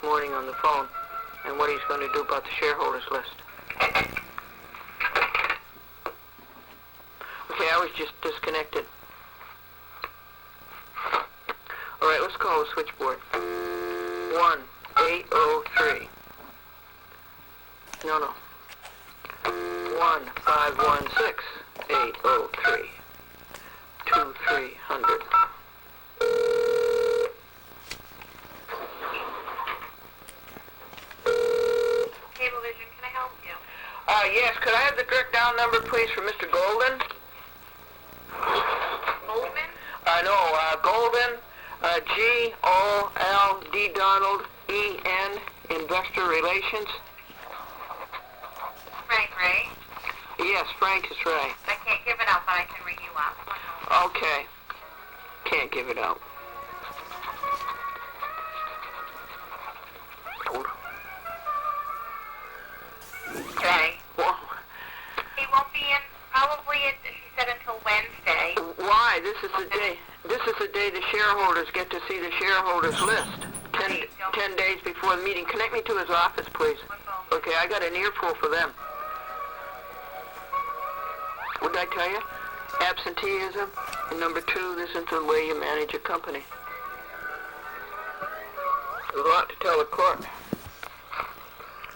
morning on the phone and what he's going to do about the shareholders list. Okay, I was just disconnected. All right, let's call the switchboard. 1803. No. 1516803. 2300. Cablevision, can I help you? Yes, could I have the direct dial number, please, for Mr. Golden? Goldman? Golden, G-O-L-D Donald, E-N, Investor Relations. Frank, Ray? Yes, Frank is right. I can't give it up, but I can ring you up. Okay. Can't give it out. Okay. Well, He won't be in, probably, she said, until Wednesday. why? This is the day the shareholders get to see the shareholders list. 10 days before the meeting. Connect me to his office, please. Okay, I got an earful for them. What did I tell you? Absenteeism. And number 2, this isn't the way you manage a company. There's a lot to tell the court.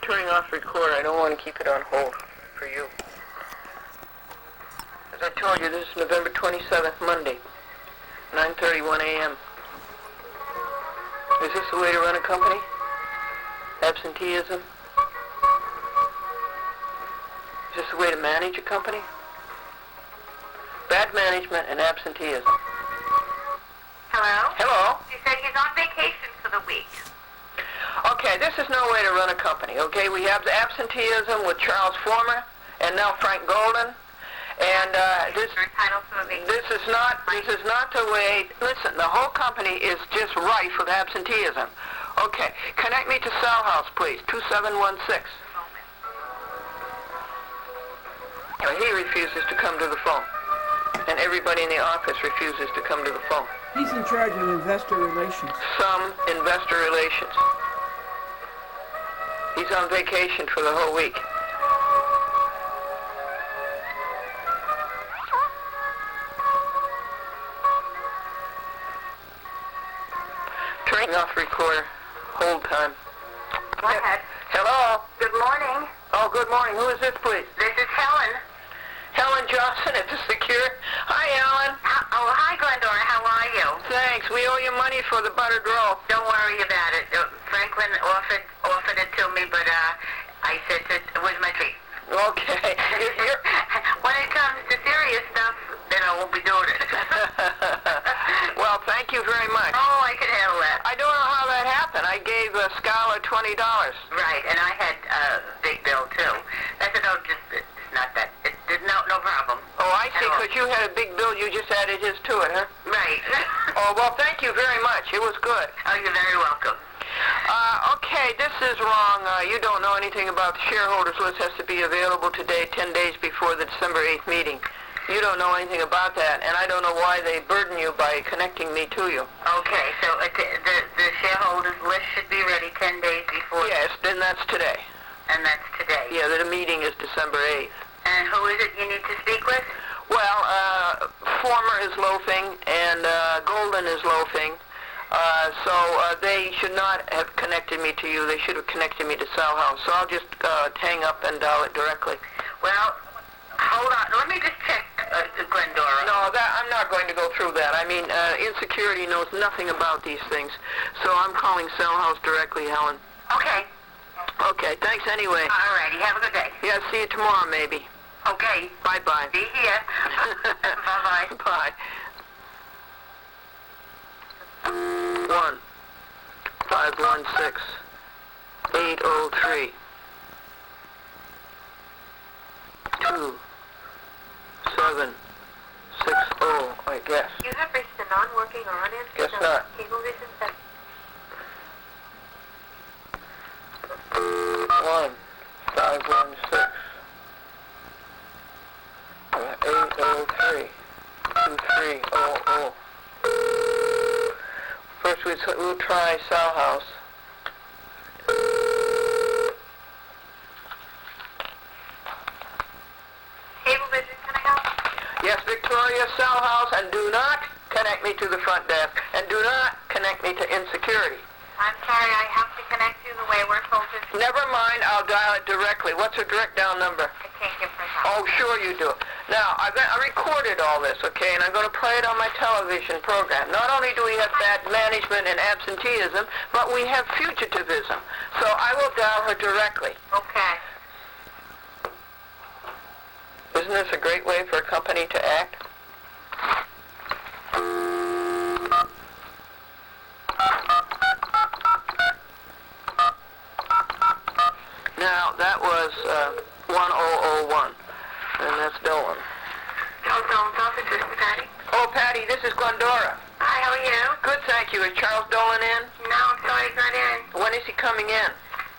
Turning off record, I don't want to keep it on hold for you. As I told you, this is November 27th, Monday, 9:31 a.m. Is this the way to run a company? Absenteeism? Is this the way to manage a company? Bad management and absenteeism. Hello? Hello? She said he's on vacation for the week. Okay, this is no way to run a company, okay? We have the absenteeism with Charles Former and now Frank Golden. And this is not the way. Listen, the whole company is just rife with absenteeism. Okay, connect me to Cell House, please. 2716. He refuses to come to the phone, and everybody in the office refuses to come to the phone. He's in charge of investor relations. Some investor relations. He's on vacation for the whole week. Turning off recorder. Hold time. Go ahead. Hello? Good morning. Oh, good morning. Who is this, please? This is Helen. Helen Johnson at the Secure. Hi, Helen. Hi, Glendora. How are you? Thanks. We owe you money for the buttered roll. Don't worry about it. Franklin offered it to me, but I said it was my treat. Okay. When it comes to serious stuff, then I won't be doing it. Well, thank you very much. Oh, I can handle that. I don't know how that happened. I gave Scholar $20. Right, and I had a big bill, too. I said, no, it's not that. No problem. Oh, I see, because you had a big bill. You just added his to it, huh? Right. Oh, well, thank you very much. It was good. Oh, you're very welcome. Okay, this is wrong. You don't know anything about the shareholders list. Has to be available today, 10 days before the December 8th meeting. You don't know anything about that, and I don't know why they burden you by connecting me to you. Okay, so the shareholders list should be ready 10 days before. Yes, then that's today. And that's today. Yeah, the meeting is December 8th. And who is it you need to speak with? Well, Former is loafing, and Golden is loafing. So they should not have connected me to you. They should have connected me to Cell House. So I'll just hang up and dial it directly. Well, hold on. Let me just check Glendora. No, I'm not going to go through that. I mean, Insecurity knows nothing about these things. So I'm calling Cell House directly, Helen. Okay. Okay, thanks anyway. All righty. Have a good day. Yeah, see you tomorrow, maybe. Okay. Bye-bye. Be here. Bye-bye. Bye. 1-516-803. 2760, I guess. You have reached a non-working or unanswered Guess not. Cablevision set. 1-516-803-2300. First we'll try Cell House. Cell House, and do not connect me to the front desk, and do not connect me to insecurity. I'm sorry, I have to connect you the way we're told to. Never mind, I'll dial it directly. What's the direct dial number? I can't give my help. Oh, sure you do. Now, I recorded all this, okay, and I'm going to play it on my television program. Not only do we have bad management and absenteeism, but we have fugitivism. So I will dial her directly. Okay. Isn't this a great way for a company to act? Now, that was 1001, and that's Dolan. Charles Dolan's office, this is Patty. Oh, Patty, this is Glendora. Hi, how are you? Good, thank you. Is Charles Dolan in? No, I'm sorry, he's not in. When is he coming in?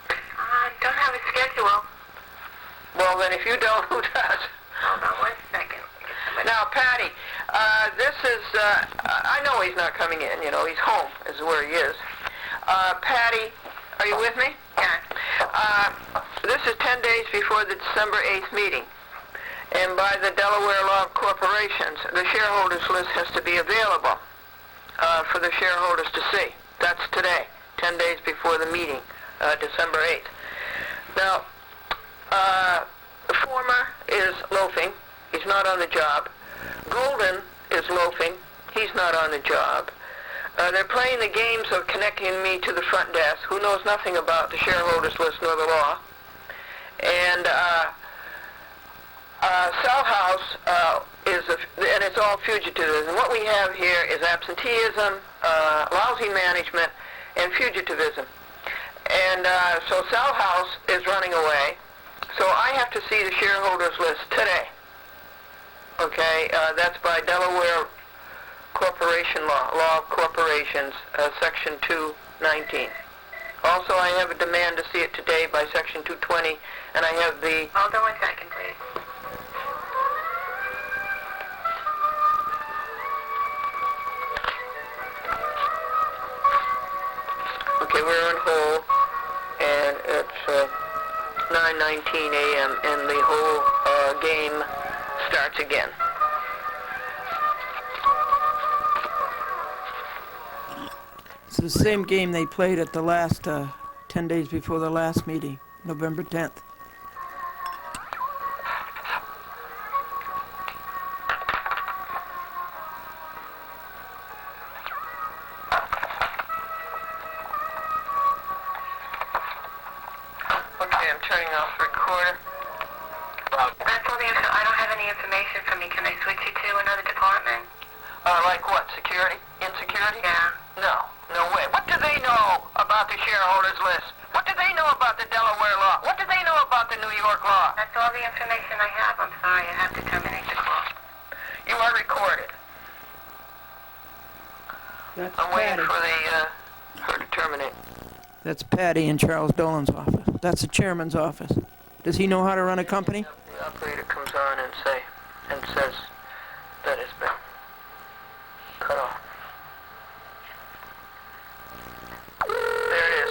I don't have a schedule. Well, then if you don't, who does? Hold on 1 second. Now, Patty, this is, I know he's not coming in, you know, he's home is where he is. Patty, are you with me? Yeah. This is 10 days before the December 8th meeting. And by the Delaware law of corporations, the shareholders list has to be available for the shareholders to see. That's today, 10 days before the meeting, December 8th. Now, the former is loafing. He's not on the job. Golden is loafing. He's not on the job. They're playing the games of connecting me to the front desk, who knows nothing about the shareholders list nor the law. And Cell House and it's all fugitivism. And what we have here is absenteeism, lousy management, and fugitivism. And so Cell House is running away. So I have to see the shareholders list today. Okay, that's by Delaware Corporation Law of Corporations, Section 219. Also, I have a demand to see it today by Section 220, and I have the... Hold on 1 second, please. Okay, we're on hold, and it's 9:19 a.m., and the whole game starts again. It's the same game they played at the last, 10 days before the last meeting, November 10th. Okay, I'm turning off the recorder. That's all the info. I don't have any information from you. Can I switch you to another department? Like what? Security? Insecurity? Yeah. No, no way. What do they know about the shareholders list? What do they know about the Delaware law? What do they know about the New York law? That's all the information I have. I'm sorry. I have to terminate the call. You are recorded. That's I'm waiting Patty. for her to terminate. That's Patty in Charles Dolan's office. That's the chairman's office. Does he know how to run a company? The operator comes on and says that it's been cut off. There it is.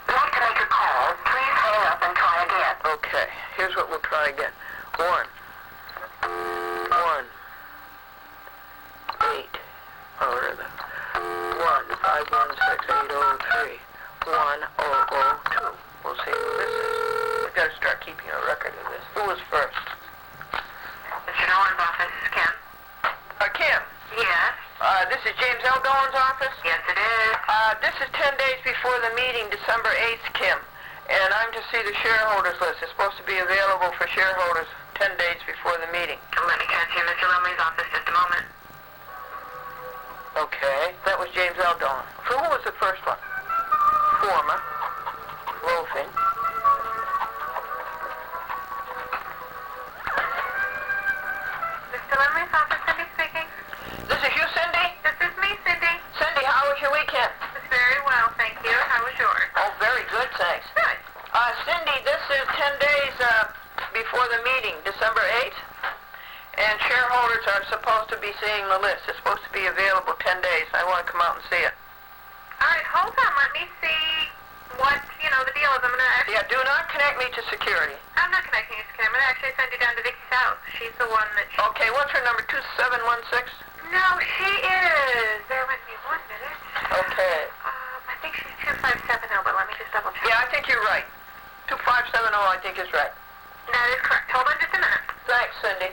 Not to make a call. Please hang up and try again. Okay, here's what we'll try again. 1, 8, 1-516-803, 1002. We'll see who this is. We've got to start keeping a record of this. Who was first? Mr. Nolan's office is Kim. Kim. Yes. This is James L. Dolan's office? Yes, it is. This is 10 days before the meeting, December 8th, Kim. And I'm to see the shareholders list. It's supposed to be available for shareholders 10 days before the meeting. Let me transfer Mr. Lumley's office just a moment. Okay, that was James L. Dolan. So who was the first one? Former. Loafing. Mr. Lumley's office, Cindy speaking. This is you, Cindy? This is me, Cindy. Cindy, how was your weekend? It's very well, thank you. How was yours? Oh, very good, thanks. Good. Cindy, this is 10 days before the meeting, December 8th. And shareholders are supposed to be seeing the list. It's supposed to be available 10 days. I want to come out and see it. All right, hold on. Let me see what, the deal is. I'm going to... Yeah, do not connect me to security. I'm not connect you, Mr. Cameron. Actually, I sent you down to Vicky's house. She's the one that... Okay, what's her number, 2716? No, she is. Bear with me 1 minute. Okay. I think she's 2570, but let me just double check. Yeah, I think you're right. 2570, I think is right. That is correct. Hold on just a minute. Thanks, Cindy.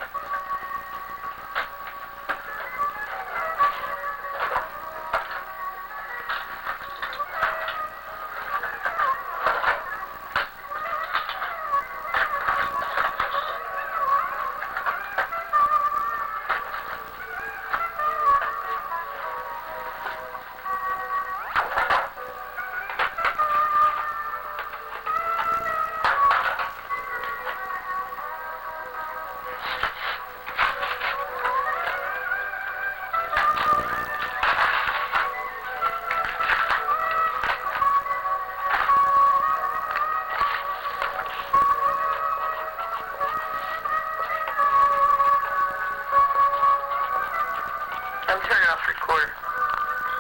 I'm turning off recorder.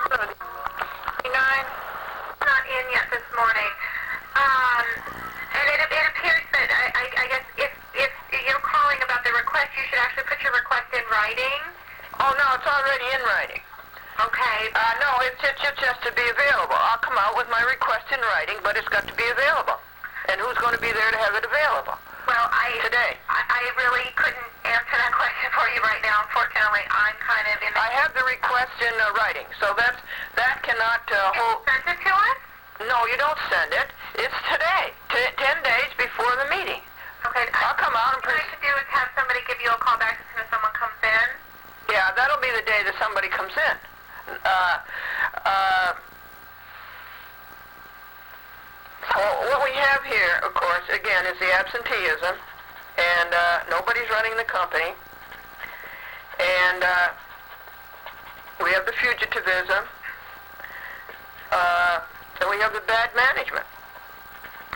79. Not in yet this morning. And it appears that, I guess, if you're calling about the request, you should actually put your request in writing. Oh, no, it's already in writing. Okay. No, it's just to be available. I'll come out with my request in writing, but it's got to be available. And who's going to be there to have it available? Well, Today. I really couldn't answer that question for you right now. Unfortunately, I'm kind of in the... I have the request in writing, so that cannot hold... Send it to us? No, you don't send it. It's today, 10 days before the meeting. Okay. I'll come out and... What I could do is have somebody give you a call back as soon as someone comes in. Yeah, that'll be the day that somebody comes in. So what we have here, of course, again, is the absenteeism, and nobody's running the company, and we have the fugitivism, and we have the bad management,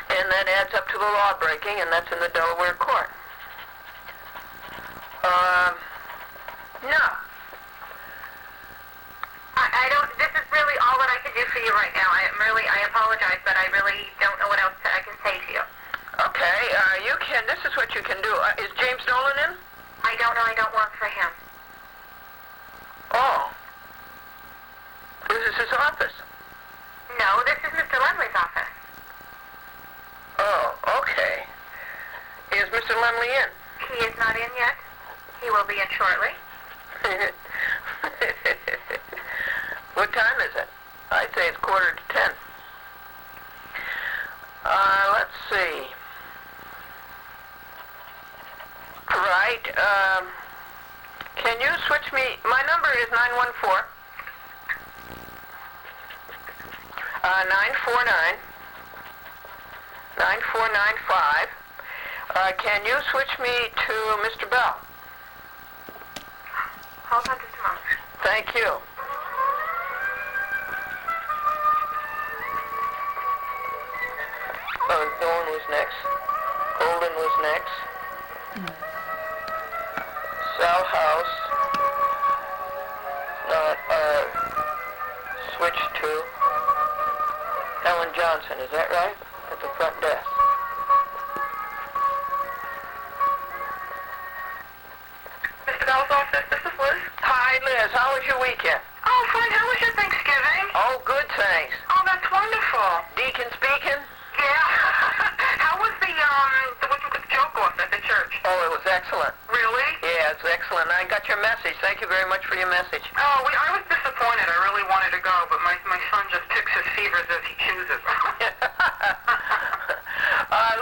and that adds up to the law breaking, and that's in the Delaware court. Now, I don't... This is really all that I can do for you right now. I apologize, but I really don't know what else I can say to you. okay, you can... This is what you can do. Is James Nolan in? I don't know. I don't work for him. Oh. This is his office. No, this is Mr. Lemley's office. Oh, okay. Is Mr. Lemley in? He is not in yet. He will be in shortly. What time is it? I'd say it's 9:45. Let's see. Right, can you switch me? My number is 914 949 9495. Can you switch me to Mr. Bell? Hold on just a moment. Thank you. Thorne was next. Golden was next. Sal House. Switched to Ellen Johnson, is that right? At the front desk. Mr. Bell's office, this is Liz. Hi, Liz. How was your weekend? Oh, fine. How was your Thanksgiving? Oh, good, thanks. Oh, that's wonderful. Deacon speaking? Yeah. How was the joke off at the church? Oh, it was excellent. Really? Yeah, it's excellent. I got your message. Thank you very much for your message. Oh, I was disappointed. I really wanted to go, but my son just picks his fevers as he chooses.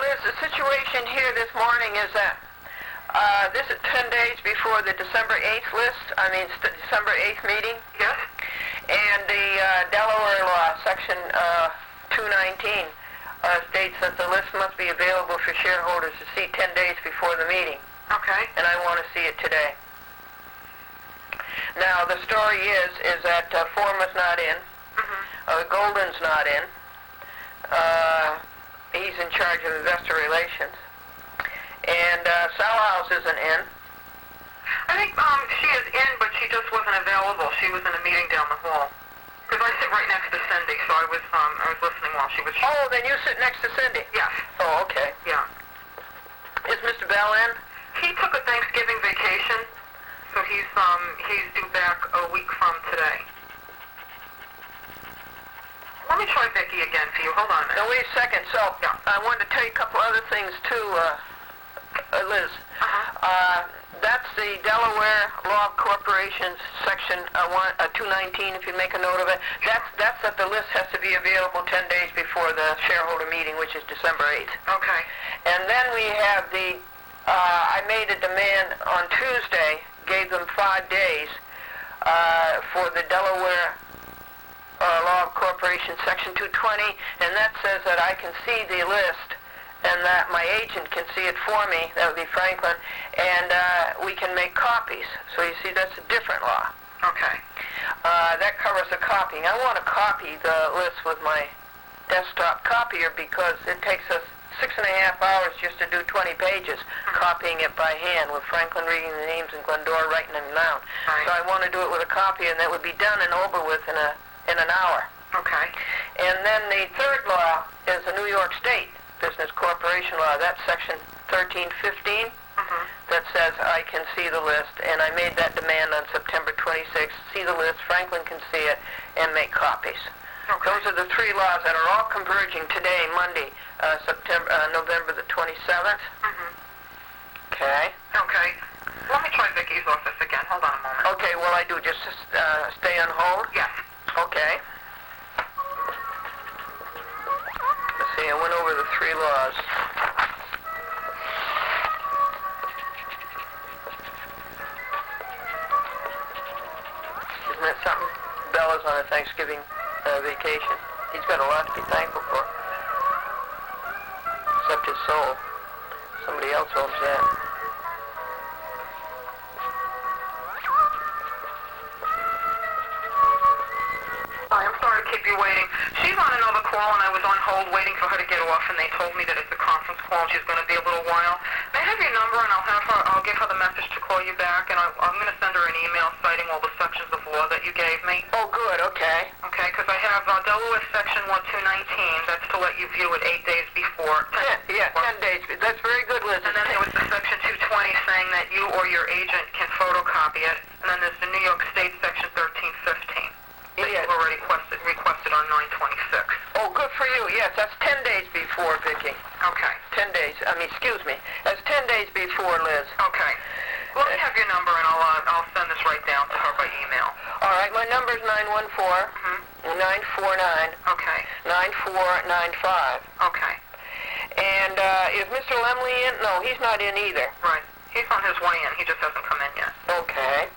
Liz, the situation here this morning is that this is 10 days before the December 8th list, December 8th meeting. Yes? And the Delaware law, section 219, states that the list must be available for shareholders to see 10 days before the meeting. Okay. And I want to see it today. Now, the story is that Forman's not in. Golden's not in. He's in charge of investor relations. And Salhouse isn't in. I think she is in, but she just wasn't available. She was in a meeting down the hall. Because I sit right next to Cindy, so I was listening while she was... Oh, then you sit next to Cindy. Yes. Oh, okay. Yeah. Is Mr. Bell in? He took a Thanksgiving vacation, so he's due back a week from today. Let me try Vicki again for you. Hold on a minute. Now, wait a second. So, Yeah. I wanted to tell you a couple other things, too, Liz. That's the Delaware Law of Corporations, Section 219, if you make a note of it. That's that the list has to be available 10 days before the shareholder meeting, which is December 8th. Okay. And then we have I made a demand on Tuesday, gave them 5 days for the Delaware Law of Corporation Section 220, and that says that I can see the list and that my agent can see it for me, that would be Franklin, and we can make copies. So you see, that's a different law. Okay. That covers the copying. I want to copy the list with my desktop copier because it takes us 6.5 hours just to do 20 pages, copying it by hand with Franklin reading the names and Glendora writing them down. Right. So I want to do it with a copier, and that would be done and over with in an hour. Okay. And then the third law is the New York State Business Corporation Law. That's Section 1315 that says I can see the list, and I made that demand on September 26th. See the list, Franklin can see it, and make copies. Okay. Those are the 3 laws that are all converging today, Monday, November the 27th. Okay. Okay. Let me try Vicki's office again. Hold on a moment. Okay, well, I do just stay on hold? Yes. Okay. Let's see, I went over the 3 laws. Isn't that something? Bella's on a Thanksgiving vacation. He's got a lot to be thankful for. Except his soul. Somebody else owns that. Hi, I'm sorry to keep you waiting. She's on another call, and I was on hold waiting for her to get off, and they told me that it's a conference call, and she's going to be a little while. May I have your number, and I'll give her the message to call you back, and I'm going to send her an email citing all the sections of law that you gave me. Oh, good, okay. Okay, because I have Delaware Section 1219. That's to let you view it 8 days before. 10 days. That's very good, Liz. And then there was the Section 220 saying that you or your agent can photocopy it. And then there's the New York State Section 1315 that Yeah. you've already requested on 9/26. Oh, good for you. Yes, that's 10 days before, Vicki. Okay. 10 days. Excuse me. That's 10 days before, Liz. Okay. Let me have your number, and I'll send this right down to her by email. All right, my number's 914-949-9495. Okay. Okay. And is Mr. Lemley in? No, he's not in either. Right. He's on his way in. He just hasn't come in yet. Okay.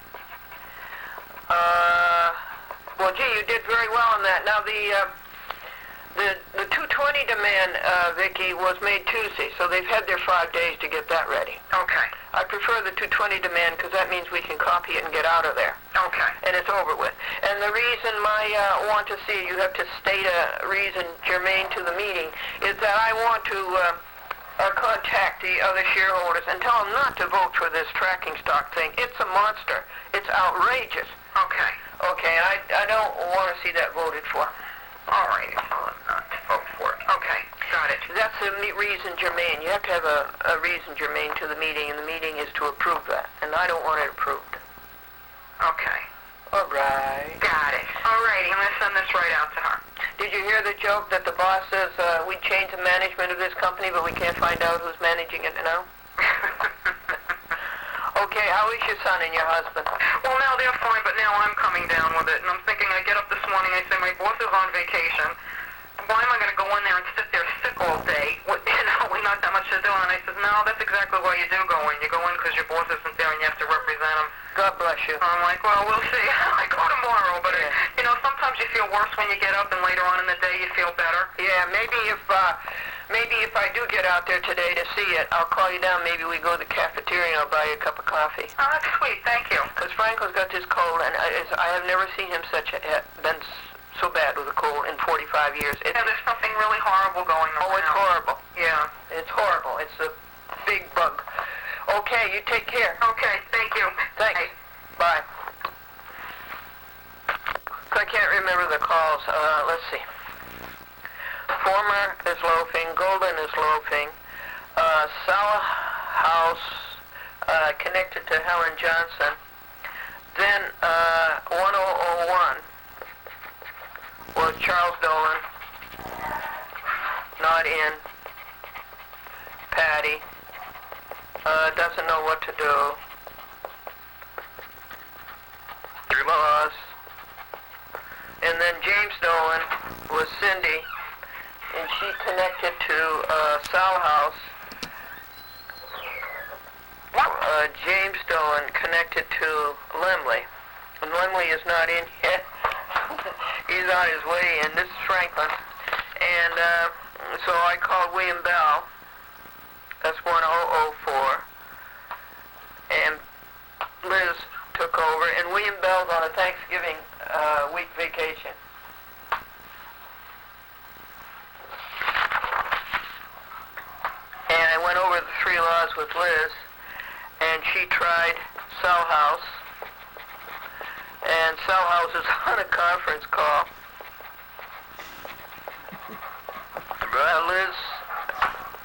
Well, gee, you did very well on that. Now, the 220 demand, Vicki, was made Tuesday, so they've had their 5 days to get that ready. Okay. I prefer the 220 demand because that means we can copy it and get out of there. Okay. And it's over with. And the reason I want to see, you have to state a reason germane to the meeting, is that I want to contact the other shareholders and tell them not to vote for this tracking stock thing. It's a monster. It's outrageous. Okay. Okay, I don't want to see that voted for. All right. Tell him not to vote for it. Okay. Got it. That's the reason germane. You have to have a reason germane to the meeting, and the meeting is to approve that. And I don't want it approved. Okay. All right. Got it. All righty. I'm going to send this right out to her. Did you hear the joke that the boss says we changed the management of this company, but we can't find out who's managing it now? Okay, how is your son and your husband? Well, now they're fine, but now I'm coming down with it. And I'm thinking, I get up this morning, I say, my boss is on vacation. Why am I going to go in there and sit there sick all day with, not that much to do? And I said, no, that's exactly why you do go in. You go in because your boss isn't there and you have to represent him. God bless you. I'm like, well, we'll see. I go tomorrow, but, Yeah. Sometimes you feel worse when you get up, and later on in the day you feel better. Yeah, maybe if I do get out there today to see it, I'll call you down. Maybe we go to the cafeteria and I'll buy you a cup of coffee. Oh, that's sweet. Thank you. Because Franklin's got this cold, and I have never seen him been so bad with a cold in 45 years. Yeah, there's something really horrible going on. Oh, it's horrible. Yeah. It's horrible. It's a big bug. Okay, you take care. Okay, thank you. Thanks. Hey. Bye. I can't remember the calls. Let's see. Former is loafing. Golden is loafing. Salah house connected to Helen Johnson. Then 1001 was Charles Dolan, not in. Patty doesn't know what to do. Laws. And then James Dolan was Cindy, and she connected to Sal House. James Dolan connected to Lemley, and Lemley is not in yet. He's on his way in. This is Franklin. And so I called William Bell. That's 1004. And Liz took over, and William Bell's on a Thanksgiving week vacation. And I went over the 3 laws with Liz, and she tried Cell House, and Cell House is on a conference call. Liz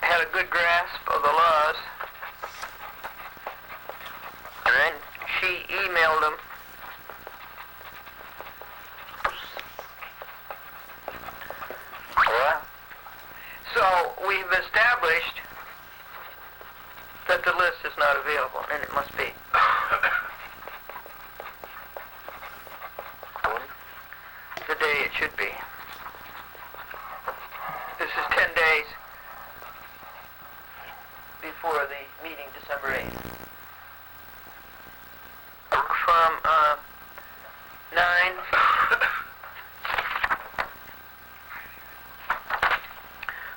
had a good grasp of the laws, and then she emailed him. So we've established that the list is not available, and it must be. The day it should be. This is 10 days before the meeting, December 8th. From 9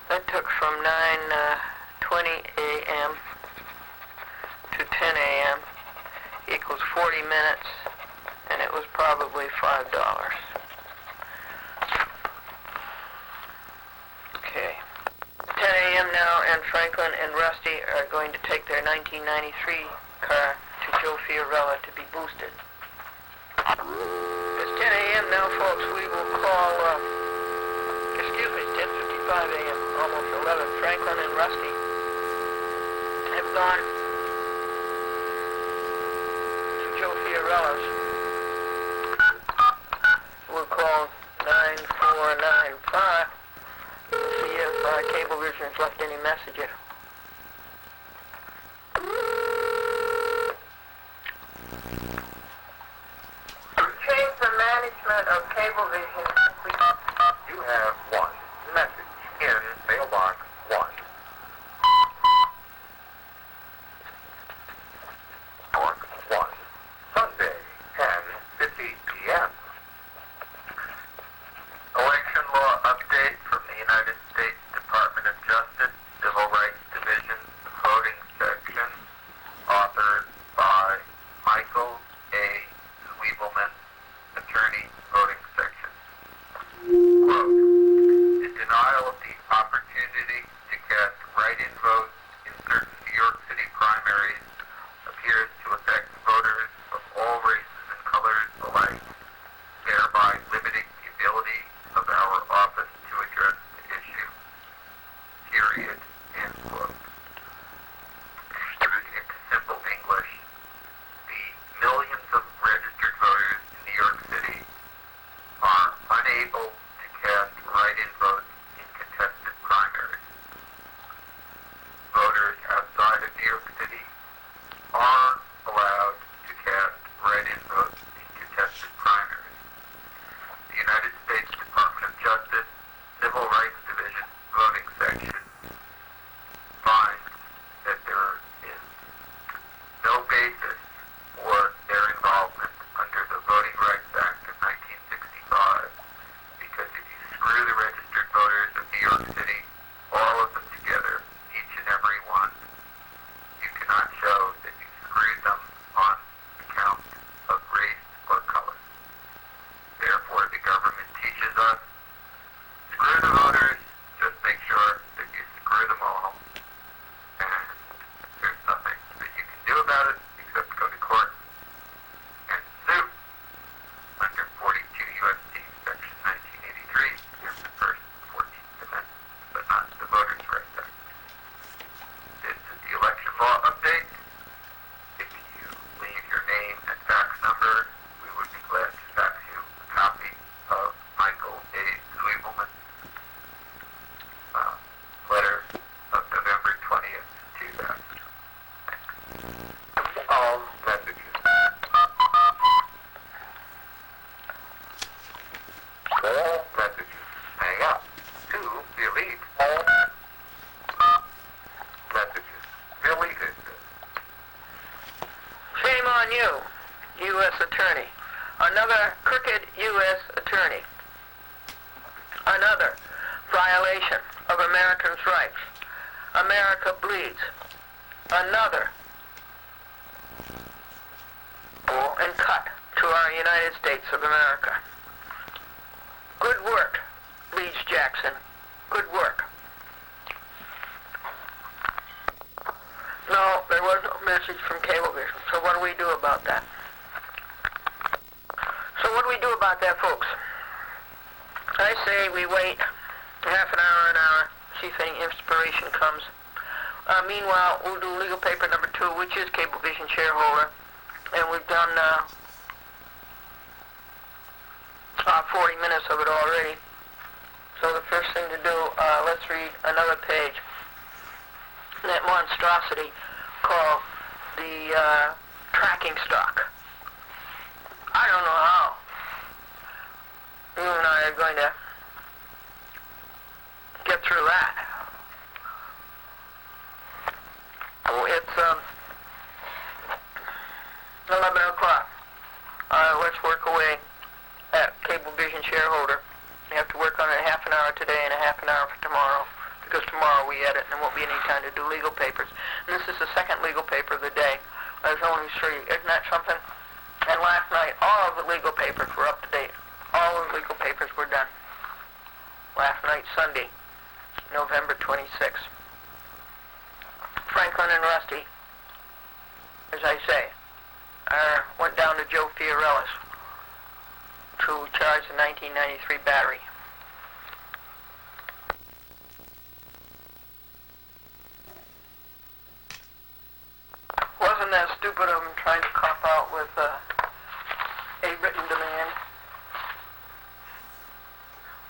that took from 9:20 a.m. to 10 a.m. equals 40 minutes, and it was probably $5. Okay. 10 a.m. now, and Franklin and Rusty are going to take their 1993 car to Joe Fiorella to be boosted. It's 10 a.m. now, folks. We will call, excuse me, it's 10:55 a.m., almost 11. Franklin and Rusty have gone to Joe Fiorella's. We'll call 9495 to see if Cablevision has left any messages. Change the management of Cablevision. You have one message in mailbox 1. Box 1. Sunday, 10:50 p.m. Election law update from the United States Department of Justice, Civil Rights Division, voting section, authored by Michael A. Zwiebelman, attorney, voting section. Quote, delete all messages. Deleted. Shame on you, U.S. Attorney. Another crooked U.S. Attorney. Another violation of Americans' rights. America bleeds. Another and cut to our United States of America. Good work, Leeds Jackson. Good work. No, there was no message from Cablevision. So what do we do about that? So what do we do about that, folks? I say we wait half an hour, see if any inspiration comes. Meanwhile, we'll do legal paper number 2, which is Cablevision shareholder. And we've done 40 minutes of it already. So the first thing to do, let's read another page. That monstrosity called the tracking stock. I don't know how you and I are going to get through that. Oh, it's 11 o'clock. Let's work away at Cablevision shareholder. We have to work on it a half an hour today and a half an hour for tomorrow, because tomorrow we edit and there won't be any time to do legal papers. And this is the second legal paper of the day. There's only 3. Isn't that something? And last night, all of the legal papers were up to date. All of the legal papers were done. Last night, Sunday, November 26th. Franklin and Rusty, as I say, went down to Joe Fiorella's to charge the 1993 battery. Wasn't that stupid of him trying to cop out with a written demand?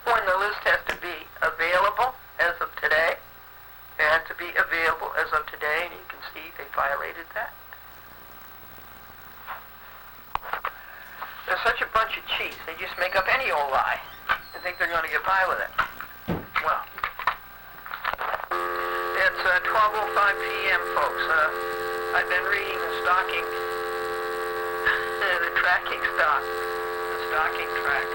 When the list has to be available as of today, it has to be available as of today, and you can see they violated that. They're such a bunch of cheats, they just make up any old lie and think they're going to get by with it. Well, it's 12:05 p.m., folks. I've been reading the stocking, the tracking stock, the stocking track.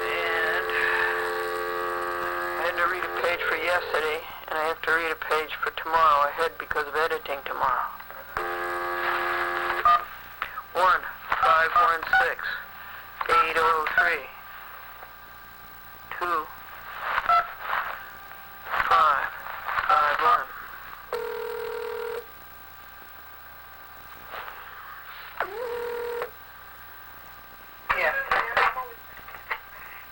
And I had to read a page for yesterday, and I have to read a page for tomorrow ahead because of editing tomorrow. 1516 803 2 551. Yes.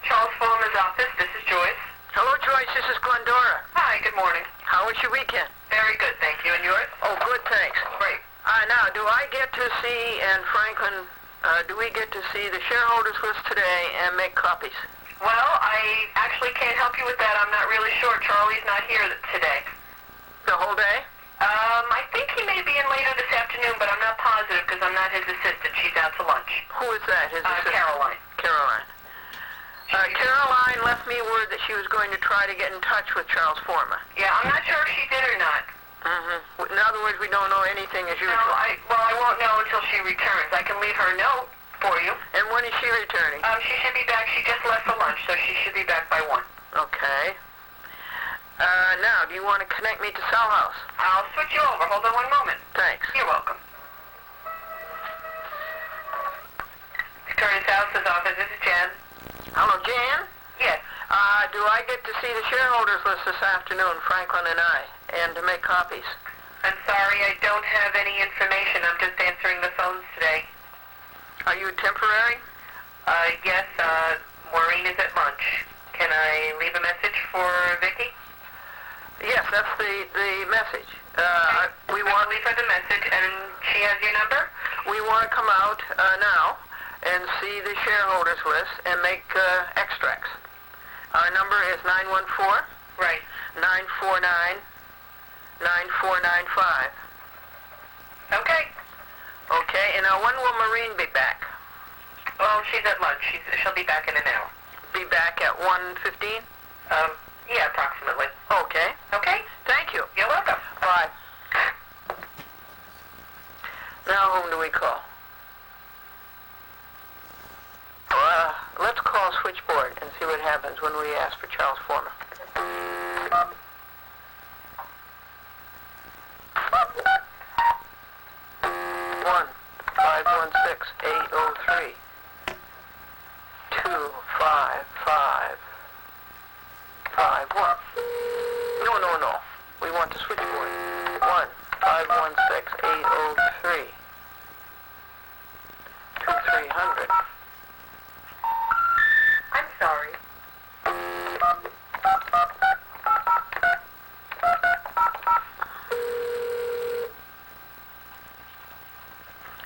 Charles Fuller's office, this is Joyce. Hello, Joyce. This is Glendora. Hi, good morning. How was your weekend? Very good, thank you. And yours? Oh, good, thanks. Great. Now, do I get to see, and Franklin, do we get to see the shareholders list today and make copies? Well, I actually can't help you with that. I'm not really sure. Charlie's not here today. The whole day? I think he may be in later this afternoon, but I'm not positive because I'm not his assistant. She's out to lunch. Who is that? His assistant? Caroline. Caroline. Caroline left me word that she was going to try to get in touch with Charles Former. Yeah, I'm not sure if she did or not. In other words, we don't know anything as usual. No, I won't know until she returns. I can leave her a note for you. And when is she returning? She should be back. She just left for lunch, so she should be back by 1. Okay. Now, do you want to connect me to Cell House? I'll switch you over. Hold on one moment. Thanks. You're welcome. Attorney's House's office. This is Jan. Hello, Jan? Yes. Do I get to see the shareholders list this afternoon, Franklin and I, and to make copies? I'm sorry, I don't have any information. I'm just answering the phones today. Are you temporary? Yes, Maureen is at lunch. Can I leave a message for Vicky? Yes, that's the message. Okay. We I'll want leave her the message, and she has your number? we want to come out now and see the shareholders list and make extracts. Our number is 914 Right. 949 9495. Okay. Okay, and when will Maureen be back? Well, she's at lunch. She'll be back in an hour. Be back back at 1:15? Yeah, approximately. Okay. Okay? Thank you. You're welcome. Bye. Now whom do we call? Let's call switchboard and see what happens when we ask for Charles Former. 1-516-803. 25551. No. We want the switchboard. 1-516-803. 2300. I'm sorry.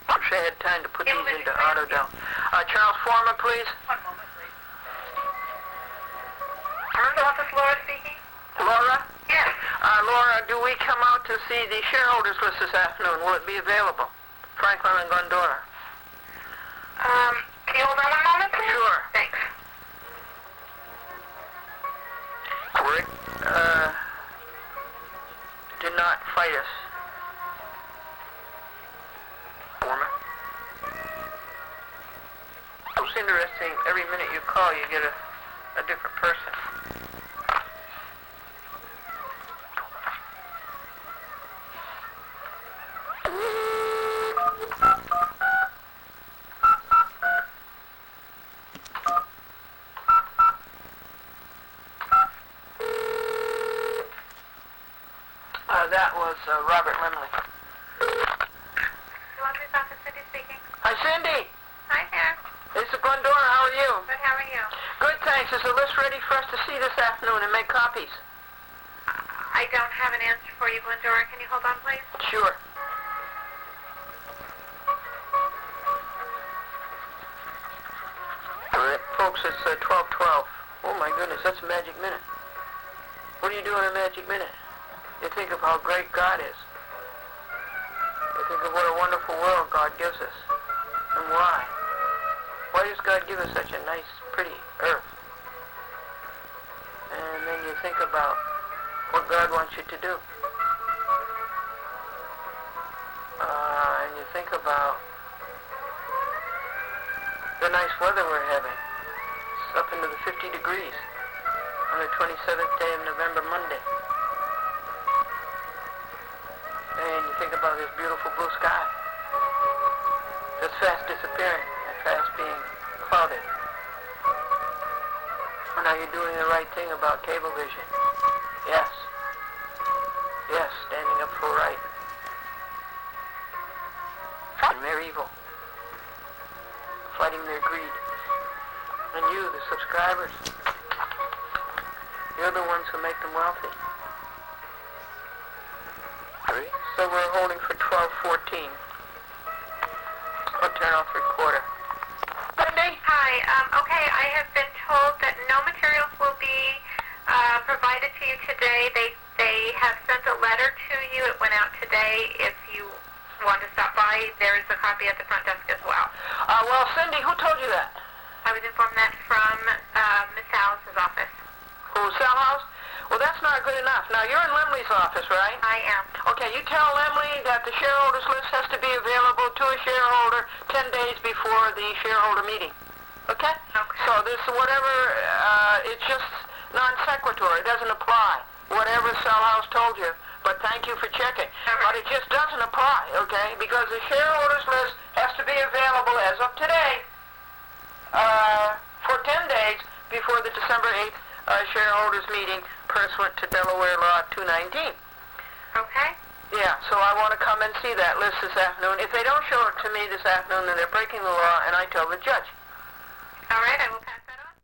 Wish I had time to put these into auto down. Charles Former, please. One moment, please. Turner's office, Laura speaking? Laura? Yes. Laura, do we come out to see the shareholders list this afternoon? Will it be available? Franklin and Glendora. Can you hold on one moment, please? Sure. Thanks. Rick, did not fight us. Former. It's interesting, every minute you call, you get a different person. That was Robert Lemley. Laundry's office, Cindy speaking. Hi, Cindy. Hi there. This is Glendora. How are you? Good, how are you? Good, thanks. Is the list ready for us to see this afternoon and make copies? I don't have an answer for you, Glendora. Can you hold on, please? Sure. All right, folks, it's 12:12. Oh, my goodness, that's a magic minute. What do you do in a magic minute? You think of how great God is. You think of what a wonderful world God gives us. And why? Why does God give us such a nice, pretty earth? And then you think about what God wants you to do. And you think about the nice weather we're having. It's up into the 50 degrees on the 27th day of November, Monday. And you think about this beautiful blue sky that's fast disappearing and fast being clouded. And are you doing the right thing about cable vision? Yes. Yes, standing up for right. Fighting their evil. Fighting their greed. And you, the subscribers, you're the ones who make them wealthy. So we're holding for 12:14. I'll turn off recorder. Cindy? Hi. Okay, I have been told that no materials will be provided to you today. They have sent a letter to you. It went out today. If you want to stop by, there is a copy at the front desk as well. Well, Cindy, who told you that? I was informed that from Miss Alice's office. Who, Sal House? Well, that's not good enough. Now, you're in Lemley's office, right? I am. Okay, you tell Lemley that the shareholders list has to be available to a shareholder 10 days before the shareholder meeting. Okay? Okay. So this, whatever, it's just non sequitur. It doesn't apply. Whatever Sal House told you. But thank you for checking. But it just doesn't apply, okay? Because the shareholders list has to be available as of today for 10 days before the December 8th shareholders meeting pursuant to Delaware Law 219. Okay. Yeah, so I want to come and see that list this afternoon. If they don't show it to me this afternoon, then they're breaking the law, and I tell the judge. All right, I will pass that on.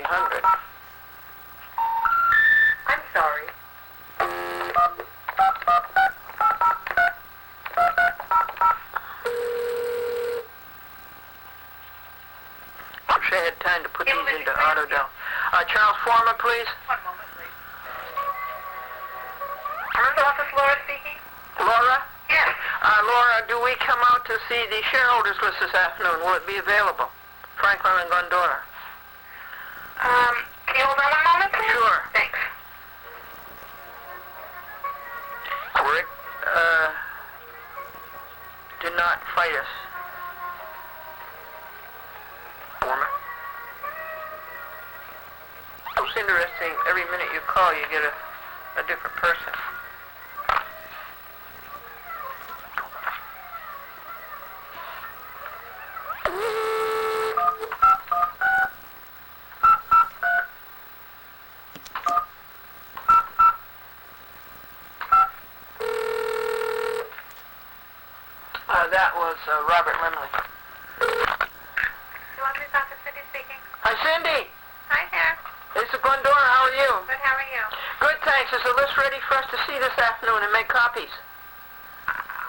300. I'm sorry. Wish I had time to put these into auto down. Charles Foreman, please. One moment, please. First office, Laura speaking? Laura? Yes. Laura, do we come out to see the shareholders list this afternoon? Will it be available? Franklin and Glendora. Can you hold on one moment, please? Sure. Thanks. Rick, do not fight us. Foreman. It's interesting, every minute you call, you get a different person. That was Robert Lemley. You want me to office, Cindy speaking? Hi, Cindy. Hi there. This is Glendora. How are you? Good, how are you? Good, thanks. Is the list ready for us to see this afternoon and make copies?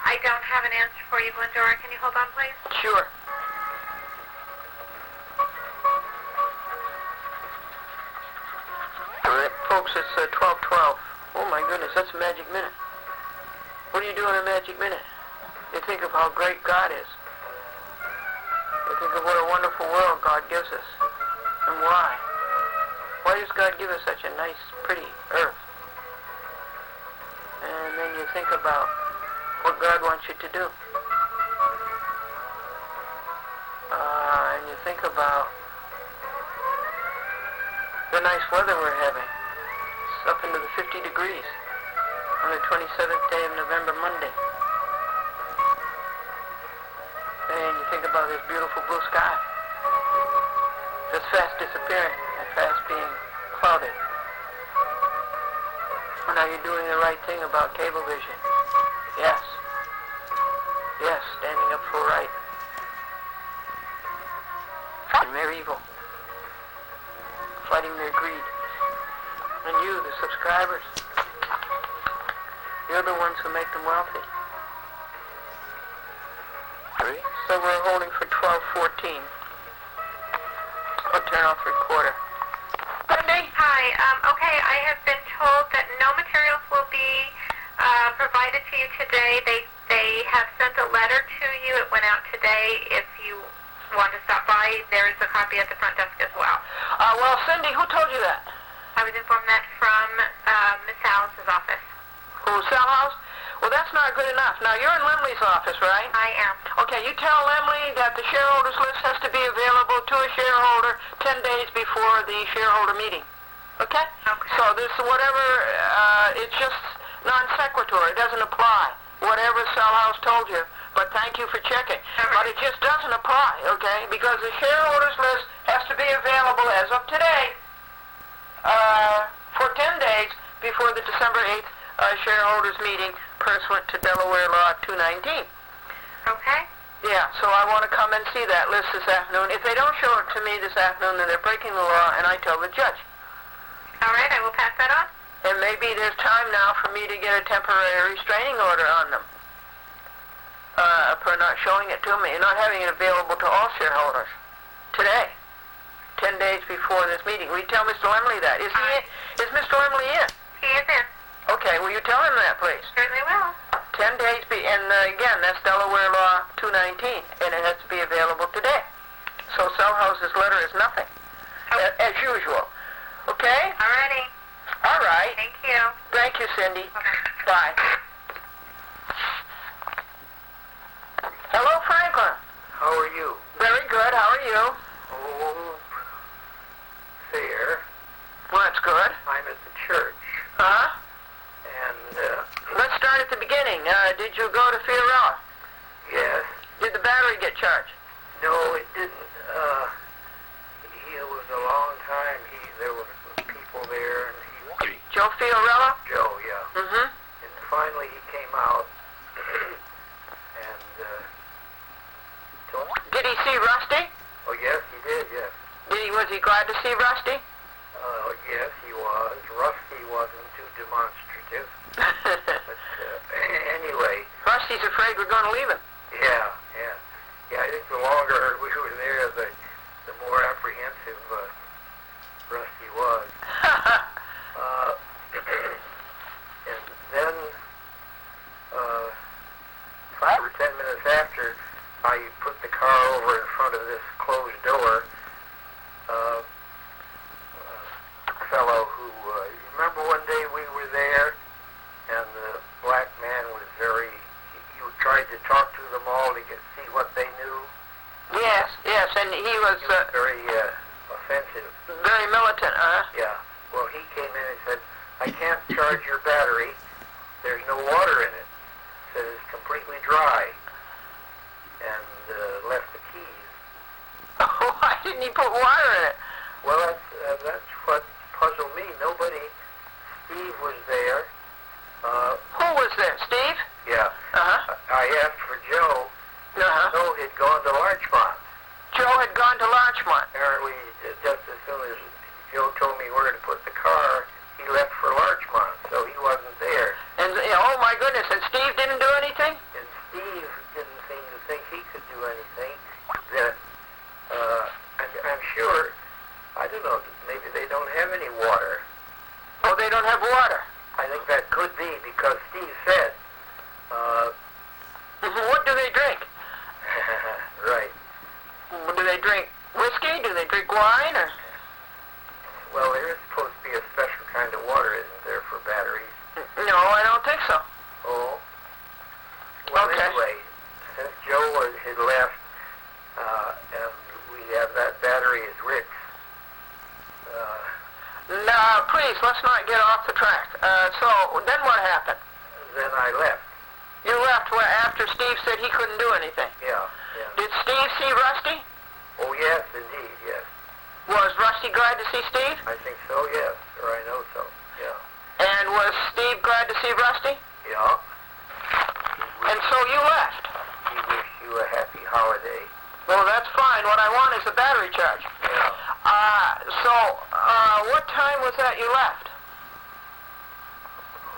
I don't have an answer for you, Glendora. Can you hold on, please? Sure. All right, folks, it's 12:12. Oh, my goodness, that's a magic minute. What do you do in a magic minute? You think of how great God is. You think of what a wonderful world God gives us. And why? Why does God give us such a nice, pretty earth? And then you think about what God wants you to do. And you think about the nice weather we're having. It's up into the 50 degrees on the 27th day of November, Monday. And you think about this beautiful blue sky that's fast disappearing and fast being clouded. And now you're doing the right thing about cable vision. Yes. Yes, standing up for right. And their evil. Fighting their greed. And you, the subscribers, you're the ones who make them wealthy. So we're holding for 12:14. I'll turn off the recorder. Cindy? Hi. Okay, I have been told that no materials will be provided to you today. They have sent a letter to you. It went out today. If you want to stop by, there is a copy at the front desk as well. Well, Cindy, who told you that? I was informed that from Miss Alice's office. Who, Sal House? Well, that's not good enough. Now, you're in Lemley's office, right? I am. Okay, you tell Lemley that the shareholders list has to be available to a shareholder 10 days before the shareholder meeting. Okay? Okay. So this, whatever, it's just non sequitur. It doesn't apply. Whatever Sal House told you. But thank you for checking. Okay. But it just doesn't apply, okay? Because the shareholders list has to be available as of today for 10 days before the December 8th shareholders meeting pursuant to Delaware Law 219. Okay. Yeah, so I want to come and see that list this afternoon. If they don't show it to me this afternoon, then they're breaking the law, and I tell the judge. All right, I will pass that on. And maybe there's time now for me to get a temporary restraining order on them for not showing it to me and not having it available to all shareholders today, 10 days before this meeting. Will you tell Mr. Lemley that? Is Mr. Lemley in? He is in. Okay, will you tell him that, please? Certainly will. 10 days, and again, that's Delaware Law 219, and it has to be available today. So Selhouse's letter is nothing, as usual. Okay? All righty. All right. Thank you. Thank you, Cindy. Okay. Bye. Hello, Franklin. How are you? Very good. How are you? Oh, fair. Well, that's good. I'm at the church, Huh? and, Let's start at the beginning. Did you go to Fiorella? yes, Did the battery get charged? no, it didn't, it was a long time, there were some people there, and Joe Fiorella? Joe, yeah, Mm-hmm. and finally he came out, and, Did he see Rusty? oh yes, he did, yes. Did he was he glad to see Rusty? Yes, he was. Rusty wasn't too demonstrative. But anyway. Rusty's afraid we're going to leave him. Yeah. Yeah, I think the longer we were there, the more apprehensive Rusty was. And then, 5 or 10 minutes after, I put the car over in front of this closed door. Fellow who, remember one day we were there, and the black man was you tried to talk to them all to see what they knew? Yes, and he was very offensive. very militant, Yeah. Well, he came in and said, I can't charge your battery. There's no water in it. Said it's completely dry. And left the keys. Why didn't he put water in it? Well, that's what puzzled me. Steve was there. Who was there, Steve? Yeah. Uh-huh. I asked for Joe. Uh-huh. Joe had gone to Larchmont. Joe had gone to Larchmont. Apparently, just as soon as Joe told me where to put the car, he left for Larchmont, so he wasn't there. And, oh my goodness, and Steve didn't do anything? And Steve didn't seem to think he could do anything. That, I'm sure, I don't know, maybe they don't have any water. Oh, they don't have water. I think that could be because Steve said, What do they drink? right. Do they drink whiskey? Do they drink wine? Or? Well, there is supposed to be a special kind of water, isn't there, for batteries? No, I don't think so. Oh. Well, Okay. anyway, since Joe had left, and we have that battery at Rick's, No, please, let's not get off the track. So, then what happened? then I left. You left after Steve said he couldn't do anything. Yeah. Did Steve see Rusty? Oh, yes, indeed, yes. Was Rusty glad to see Steve? I think so, yes, or I know so, yeah. And was Steve glad to see Rusty? Yeah. And so you left? He wished you a happy holiday. Well, that's fine. What I want is a battery charge. Yeah. What time was that you left?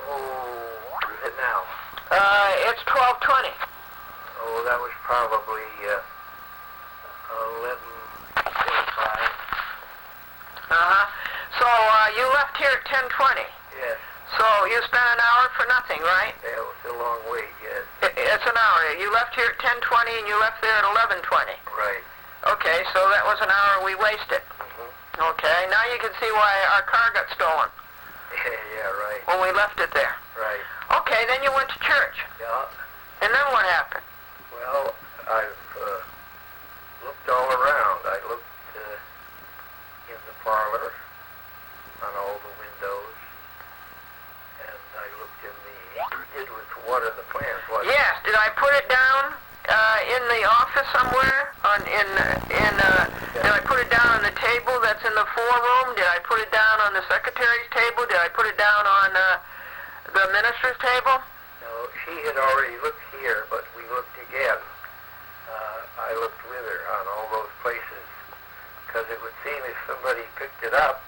Oh, what is it now? It's 12:20. Oh, that was probably 11:45. Uh-huh. So, you left here at 10:20. Yes. So, you spent an hour for nothing, right? Yeah, it was a long wait, yes. It's an hour. You left here at 10:20 and you left there at 11:20. Right. Okay, so that was an hour we wasted. Okay, now you can see why our car got stolen Yeah, right. when we left it there. Right. Okay, then you went to church. Yeah. And then what happened? Well, I've looked all around. I looked in the parlor on all the windows, and I looked in what are the plans? Yes, did I put it down in the office somewhere? Did I put it down on the table that's in the foreroom? Did I put it down on the secretary's table? Did I put it down on the minister's table? No, she had already looked here, but we looked again. I looked with her on all those places, because it would seem if somebody picked it up,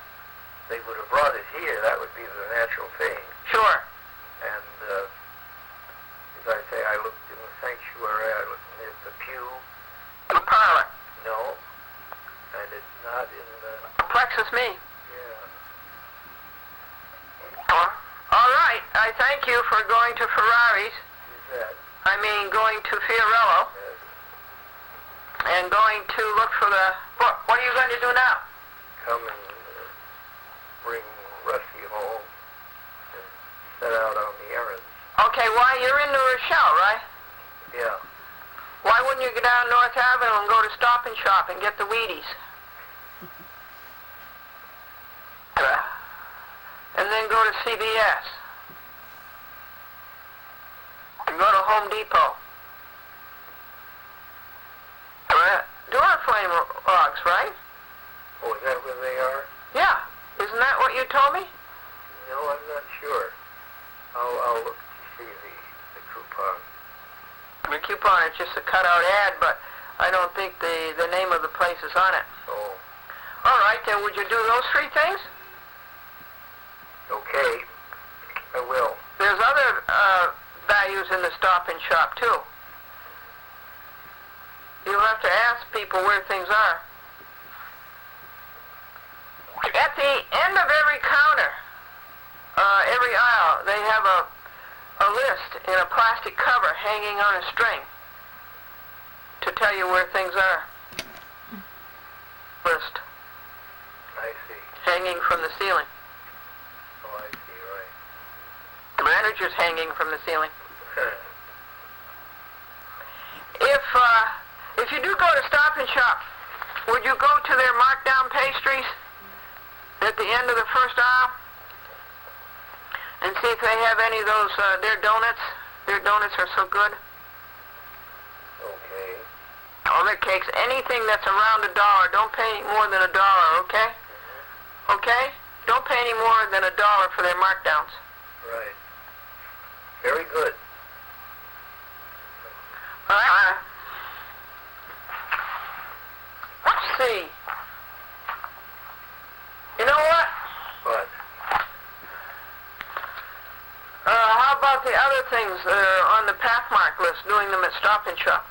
they would have brought it here. That would be the natural thing. Sure. And as I say, I looked in the sanctuary, I looked in the pew. The parlor. No, and it's not in the... Perplexes me. Yeah. All right, I thank you for going to Ferrari's. Who's that? I mean, going to Fiorello and going to look for the book. What are you going to do now? Come and bring Rusty home and set out on the errands. Okay, why, you're in New Rochelle, right? Yeah. Why wouldn't you go down North Avenue and go to Stop and Shop and get the Wheaties? And then go to CVS. And go to Home Depot. Duraflame logs, right? Oh, is that where they are? Yeah. Isn't that what you told me? No, I'm not sure. I'll look to see the coupon. The coupon is just a cutout ad, but I don't think the name of the place is on it. Oh. All right, then would you do those three things? Okay, I will. There's other values in the Stop and Shop, too. You'll have to ask people where things are. At the end of every counter, every aisle, they have a list in a plastic cover hanging on a string to tell you where things are. List I see. hanging from the ceiling. Oh, I see, right. The manager's hanging from the ceiling. If you do go to Stop and Shop, would you go to their markdown pastries at the end of the first aisle and see if they have any of those, their donuts? Their donuts are so good. Okay. All their cakes, anything that's around $1. Don't pay any more than $1, okay? Okay? Don't pay any more than $1 for their markdowns. Right. Very good. All right. Let's see. You know what? But How about the other things that are on the Pathmark list, doing them at Stop and Shop?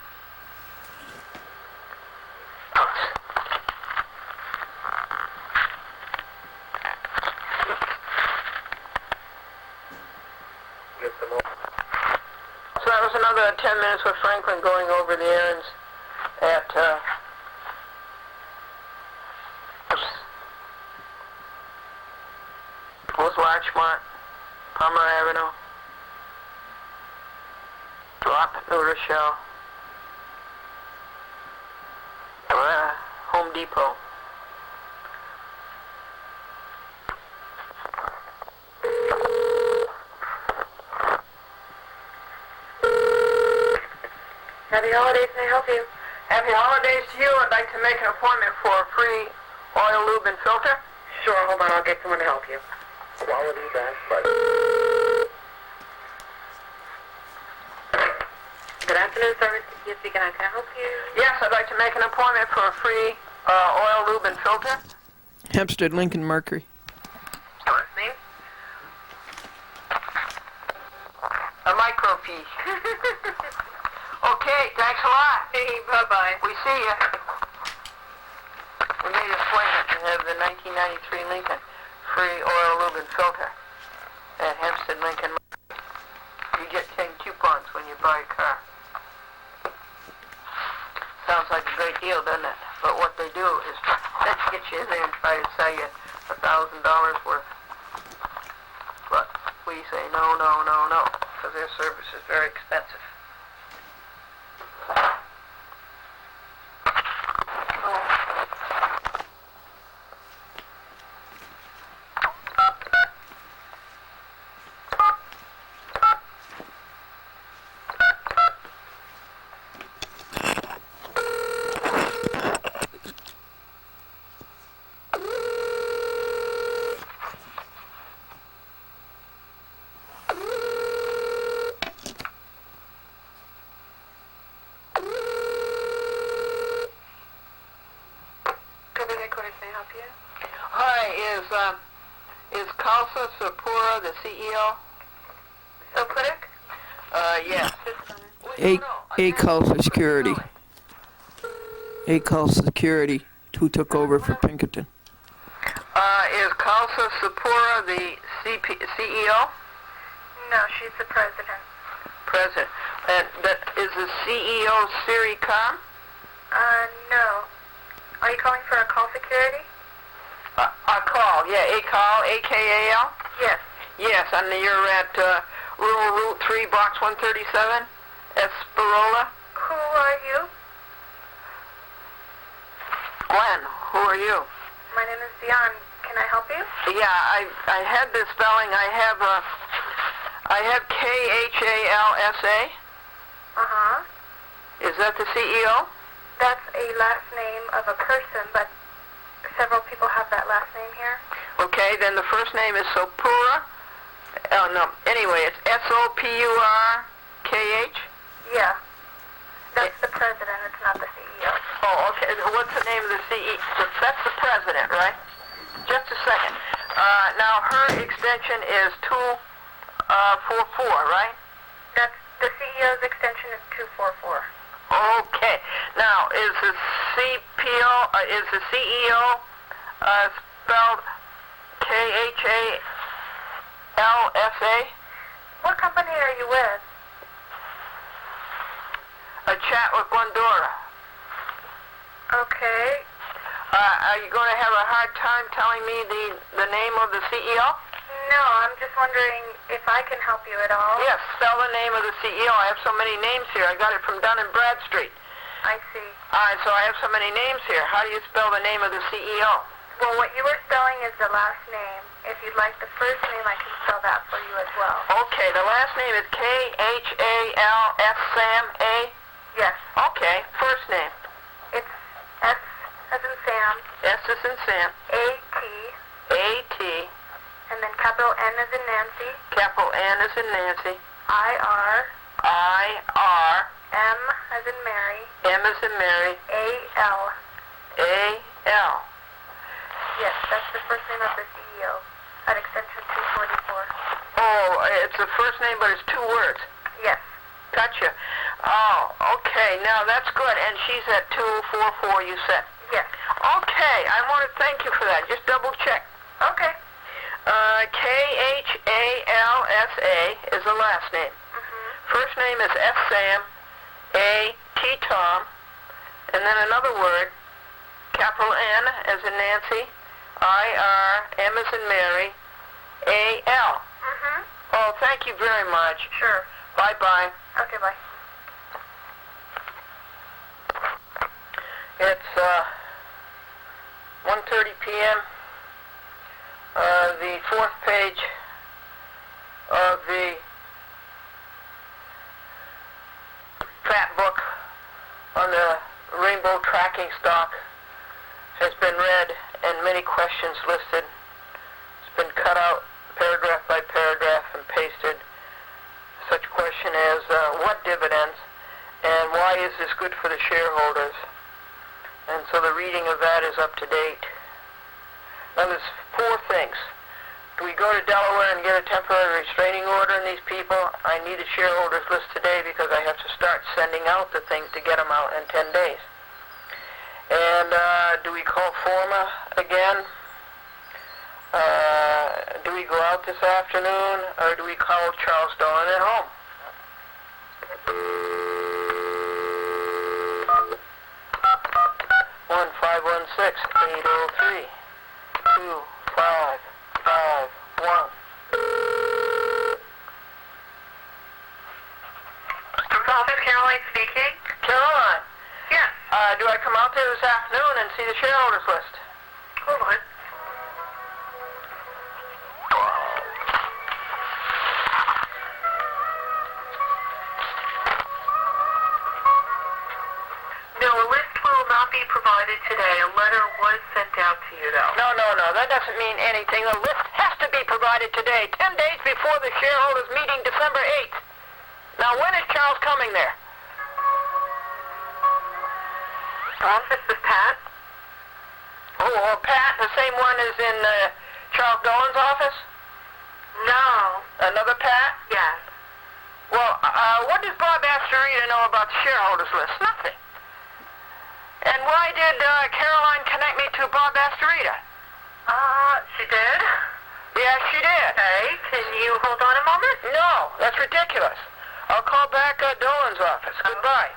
get them all. So that was another 10 minutes with Franklin going over the errands at was Larchmont, Palmer Avenue, Drop, New Rochelle, Home Depot. Happy holidays, may I help you? Happy holidays to you. I'd like to make an appointment for a free oil, lube, and filter. Sure, hold on, I'll get someone to help you. Quality back, but Good afternoon, service. Yes, we can I help you? Yes, I'd like to make an appointment for a free oil, lube, and filter. Hempstead, Lincoln, Mercury. First name? A microfiche. Okay, thanks a lot. Hey, bye-bye. We see you. We made an appointment to have the 1993 Lincoln free oil, lube, and filter at Hempstead, Lincoln. You get 10 coupons when you buy a car. Sounds like a great deal, doesn't it? But what they do is let's get you in there and try to sell you $1,000 worth. But we say no, no, no, no, because their service is very expensive. Hi, is Kalsa Sapura the CEO? So quick? Yes. ACAL Security. ACAL Security, who took over for Pinkerton. Is Kalsa Sapura the CEO? No, she's the president. President. And is the CEO Siri Khan? No. Are you calling for a call security? A call, yeah, ACAL, A-K-A-L? Yes. Yes, and you're at Rural Route 3, Box 137, Esperola. Who are you? Glenn, who are you? My name is Dion. Can I help you? Yeah, I had this spelling. I have K-H-A-L-S-A. Uh-huh. Is that the CEO? That's a last name of a person, but several people have that last name here. Okay, then the first name is Sopura. Oh, no. Anyway, it's S-O-P-U-R-K-H? Yeah. That's the president. It's not the CEO. Oh, okay. What's the name of the CEO? That's the president, right? Just a second. Now her extension is 244, right? That's the CEO's extension is 244. Okay. Now, is the CEO spelled K-H-A-L-S-A? What company are you with? A chat with Glendora. Okay. Are you going to have a hard time telling me the name of the CEO? No, I'm just wondering if I can help you at all. Yes, spell the name of the CEO. I have so many names here. I got it from Dun & Bradstreet. I see. So I have so many names here. How do you spell the name of the CEO? Well, what you were spelling is the last name. If you'd like the first name, I can spell that for you as well. Okay, the last name is K-H-A-L-S Sam A? Yes. Okay, first name. It's S as in Sam, S as in Sam. A-T, A-T. and then capital N as in Nancy, Capital N as in Nancy. I-R, I-R. M as in Mary, M as in Mary. A-L. A-L. Yes, that's the first name of the CEO at extension 244. Oh, it's the first name, but it's 2 words. Yes. Gotcha. Oh, okay. Now that's good. And she's at 244, you said. Yes. Okay. I want to thank you for that. Just double check. Okay. K-H-A-L-S-A is the last name. First name is S Sam, A T Tom, and then another word, capital N as in Nancy, I-R, M as in Mary, A-L. Oh, thank you very much. Sure. Bye-bye. Okay, bye. It's 1:30 p.m. The 4th page of the fat book on the rainbow tracking stock has been read and many questions listed. It's been cut out paragraph by paragraph and pasted. Such question as what dividends and why is this good for the shareholders? And so the reading of that is up to date. Now there's 4 things. Do we go to Delaware and get a temporary restraining order on these people? I need a shareholders list today because I have to start sending out the things to get them out in 10 days. And do we call Forma again? Do we go out this afternoon or do we call Charles Dolan at home? One 516-803-2551. Office, Caroline speaking. Caroline, Yes. do I come out there this afternoon and see the shareholders list? Hold on. No, a list will not be provided today. A letter was sent out to you, though. No. That doesn't mean anything. The list has to be provided today, 10 days before the shareholders meeting December 8th. Now, when is Charles coming there? Office is Pat. Oh, Pat, the same one as in Charles Dolan's office? No. Another Pat? Yes. Well, what does Bob Astorita know about the shareholders list? Nothing. And why did Caroline connect me to Bob Astorita? She did? Yes, she did. Okay, can you hold on a moment? No, that's ridiculous. I'll call back Dolan's office. Goodbye.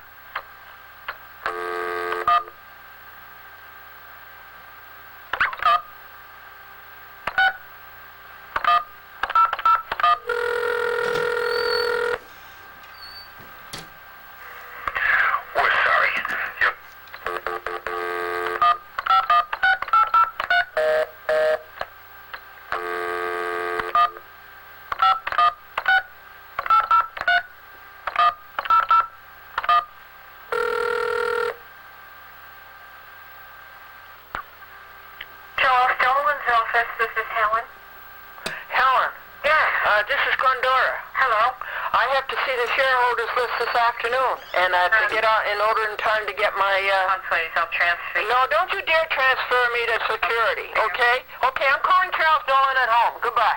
We're sorry. Charles Dolan's office, this is Helen. Helen, Yes. this is Glendora. Hello. I have to see the shareholders list this afternoon, and I have to get out in order in time to get my, Please, I'll transfer you. No, don't you dare transfer me to security, okay? Okay, I'm calling Charles Dolan at home. Goodbye.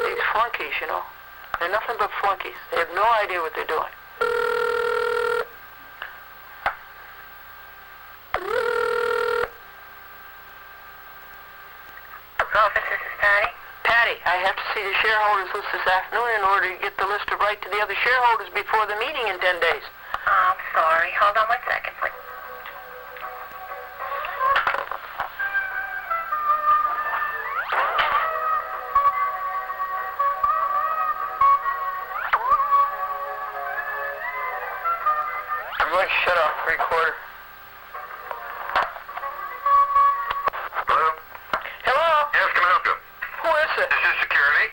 These flunkies, you know, they're nothing but flunkies. They have no idea what they're doing. Office, this is Patty. Patty, I have to see the shareholders list this afternoon in order to get the list to write to the other shareholders before the meeting in 10 days. I'm sorry. Hold on 1 second, please. I'm going to shut off the recorder. Hello? Hello? Yes, can I help you? Who is it? This is security.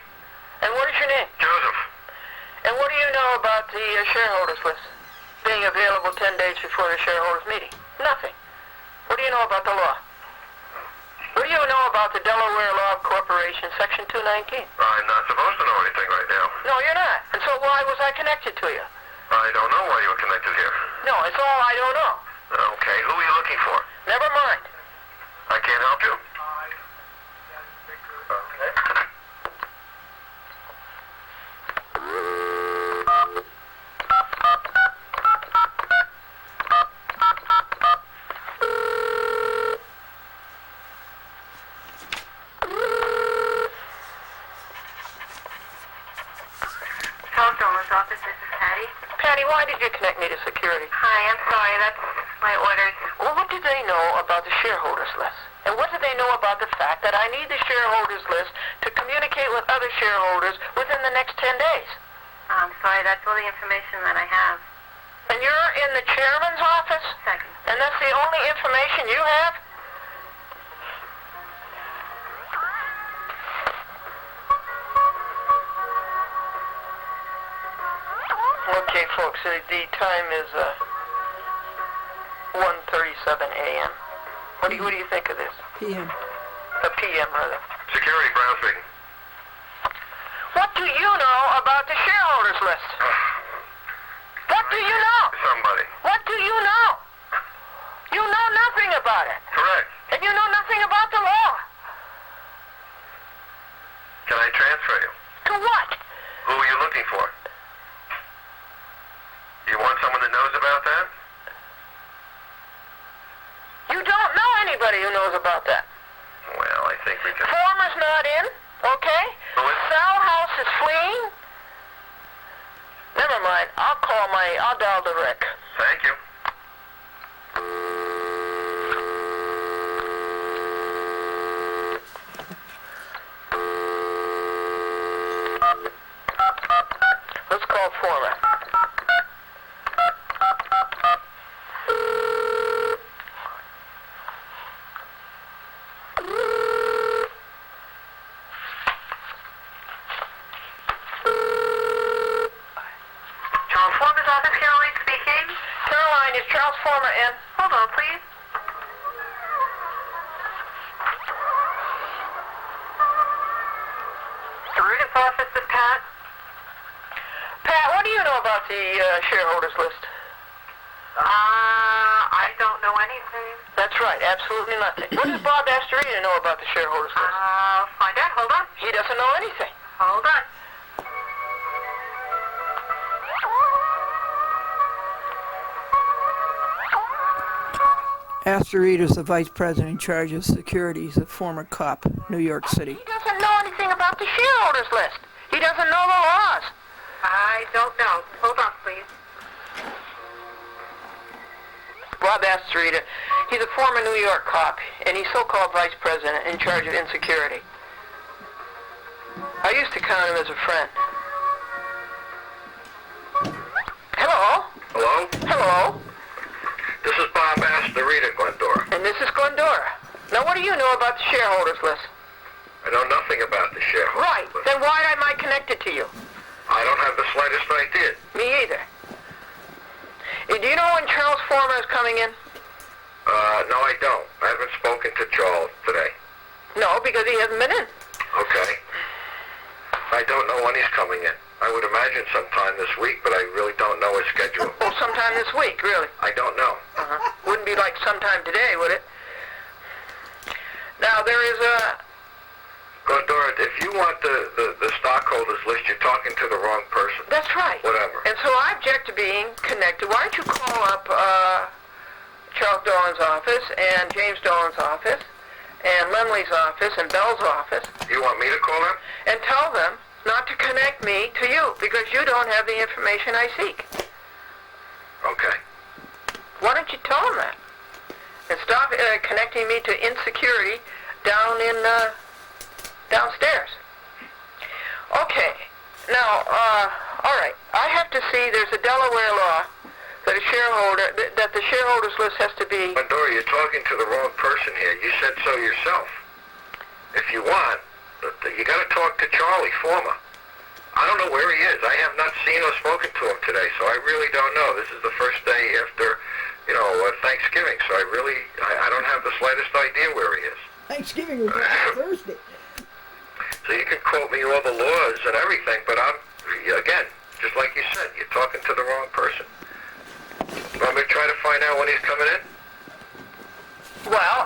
And what is your name? Joseph. And what do you know about the shareholders list being available 10 days before the shareholders meeting? Nothing. What do you know about the law? What do you know about the Delaware Law of Corporation, Section 219? I'm not supposed to know anything right now. No, you're not. And so why was I connected to you? I don't know why you were connected here. No, it's all I don't know. Okay, who are you looking for? Never mind. I can't help you. Okay. Charles Dolan's office, this is Patty. Patty, why did you connect me to security? Hi, I'm sorry. That's my orders. Well, what do they know about the shareholders list? And what do they know about the fact that I need the shareholders list to communicate with other shareholders within the next 10 days? I'm sorry. That's all the information that I have. And you're in the chairman's office? Second. And that's the only information you have? Okay, folks, the time is 1:37 a.m. What do you think of this? PM. PM, rather. Security, Brown speaking. What do you know about the shareholders list? What do you know? Somebody. What do you know? You know nothing about it. Correct. And you know nothing about the law. Can I transfer you? To what? Who are you looking for? You want someone that knows about that? You don't know anybody who knows about that. Well, I think we can... Former's not in, okay? Who is? Sal House is fleeing. Never mind. I'll dial the Rick. Thank you. Let's call Former. Charles Former's office, Caroline speaking. Caroline, is Charles Former in? Hold on, please. The Rico's office is Pat. Pat, what do you know about the shareholders list? I don't know anything. That's right, absolutely nothing. What does Bob Astorita know about the shareholders list? Find out. Hold on. He doesn't know anything. Hold on. Astorita's the vice president in charge of security. He's a former cop, New York City. He doesn't know anything about the shareholders list. He doesn't know the laws. I don't know. Hold on, please. Bob Astorita, he's a former New York cop, and he's so-called vice president in charge of insecurity. I used to count him as a friend. Hello? Hello? Hello? This is Bob Astorita, Glendora. And this is Glendora. Now, what do you know about the shareholders list? I know nothing about the shareholders Right. list. Then why am I connected to you? I don't have the slightest idea. Me either. Do you you know when Charles Former is coming in? No, I don't. I haven't spoken to Charles today. No, because he hasn't been in. Okay. I don't know when he's coming in. I would imagine sometime this week, but I really don't know his schedule. Oh, sometime this week, really? I don't know. Wouldn't be like sometime today, would it? Now, there is a... Glendora, if you want the stockholders list, you're talking to the wrong person. That's right. Whatever. And so I object to being connected. Why don't you call up Charles Dolan's office and James Dolan's office and Lemley's office and Bell's office You want me to call him? and tell them not to connect me to you because you don't have the information I seek. Okay. Why don't you tell them that? And stop connecting me to insecurity down in downstairs. Okay. Now, all right. I have to see. There's a Delaware law that a shareholder that the shareholders list has to be. Glendora, you're talking to the wrong person here. You said so yourself. If you want, you got to talk to Charlie Former. I don't know where he is. I have not seen or spoken to him today, so I really don't know. This is the first day after, Thanksgiving, so I don't have the slightest idea where he is. Thanksgiving was Thursday. So you can quote me all the laws and everything, but again, just like you said, you're talking to the wrong person. Want me to try to find out when he's coming in? Well,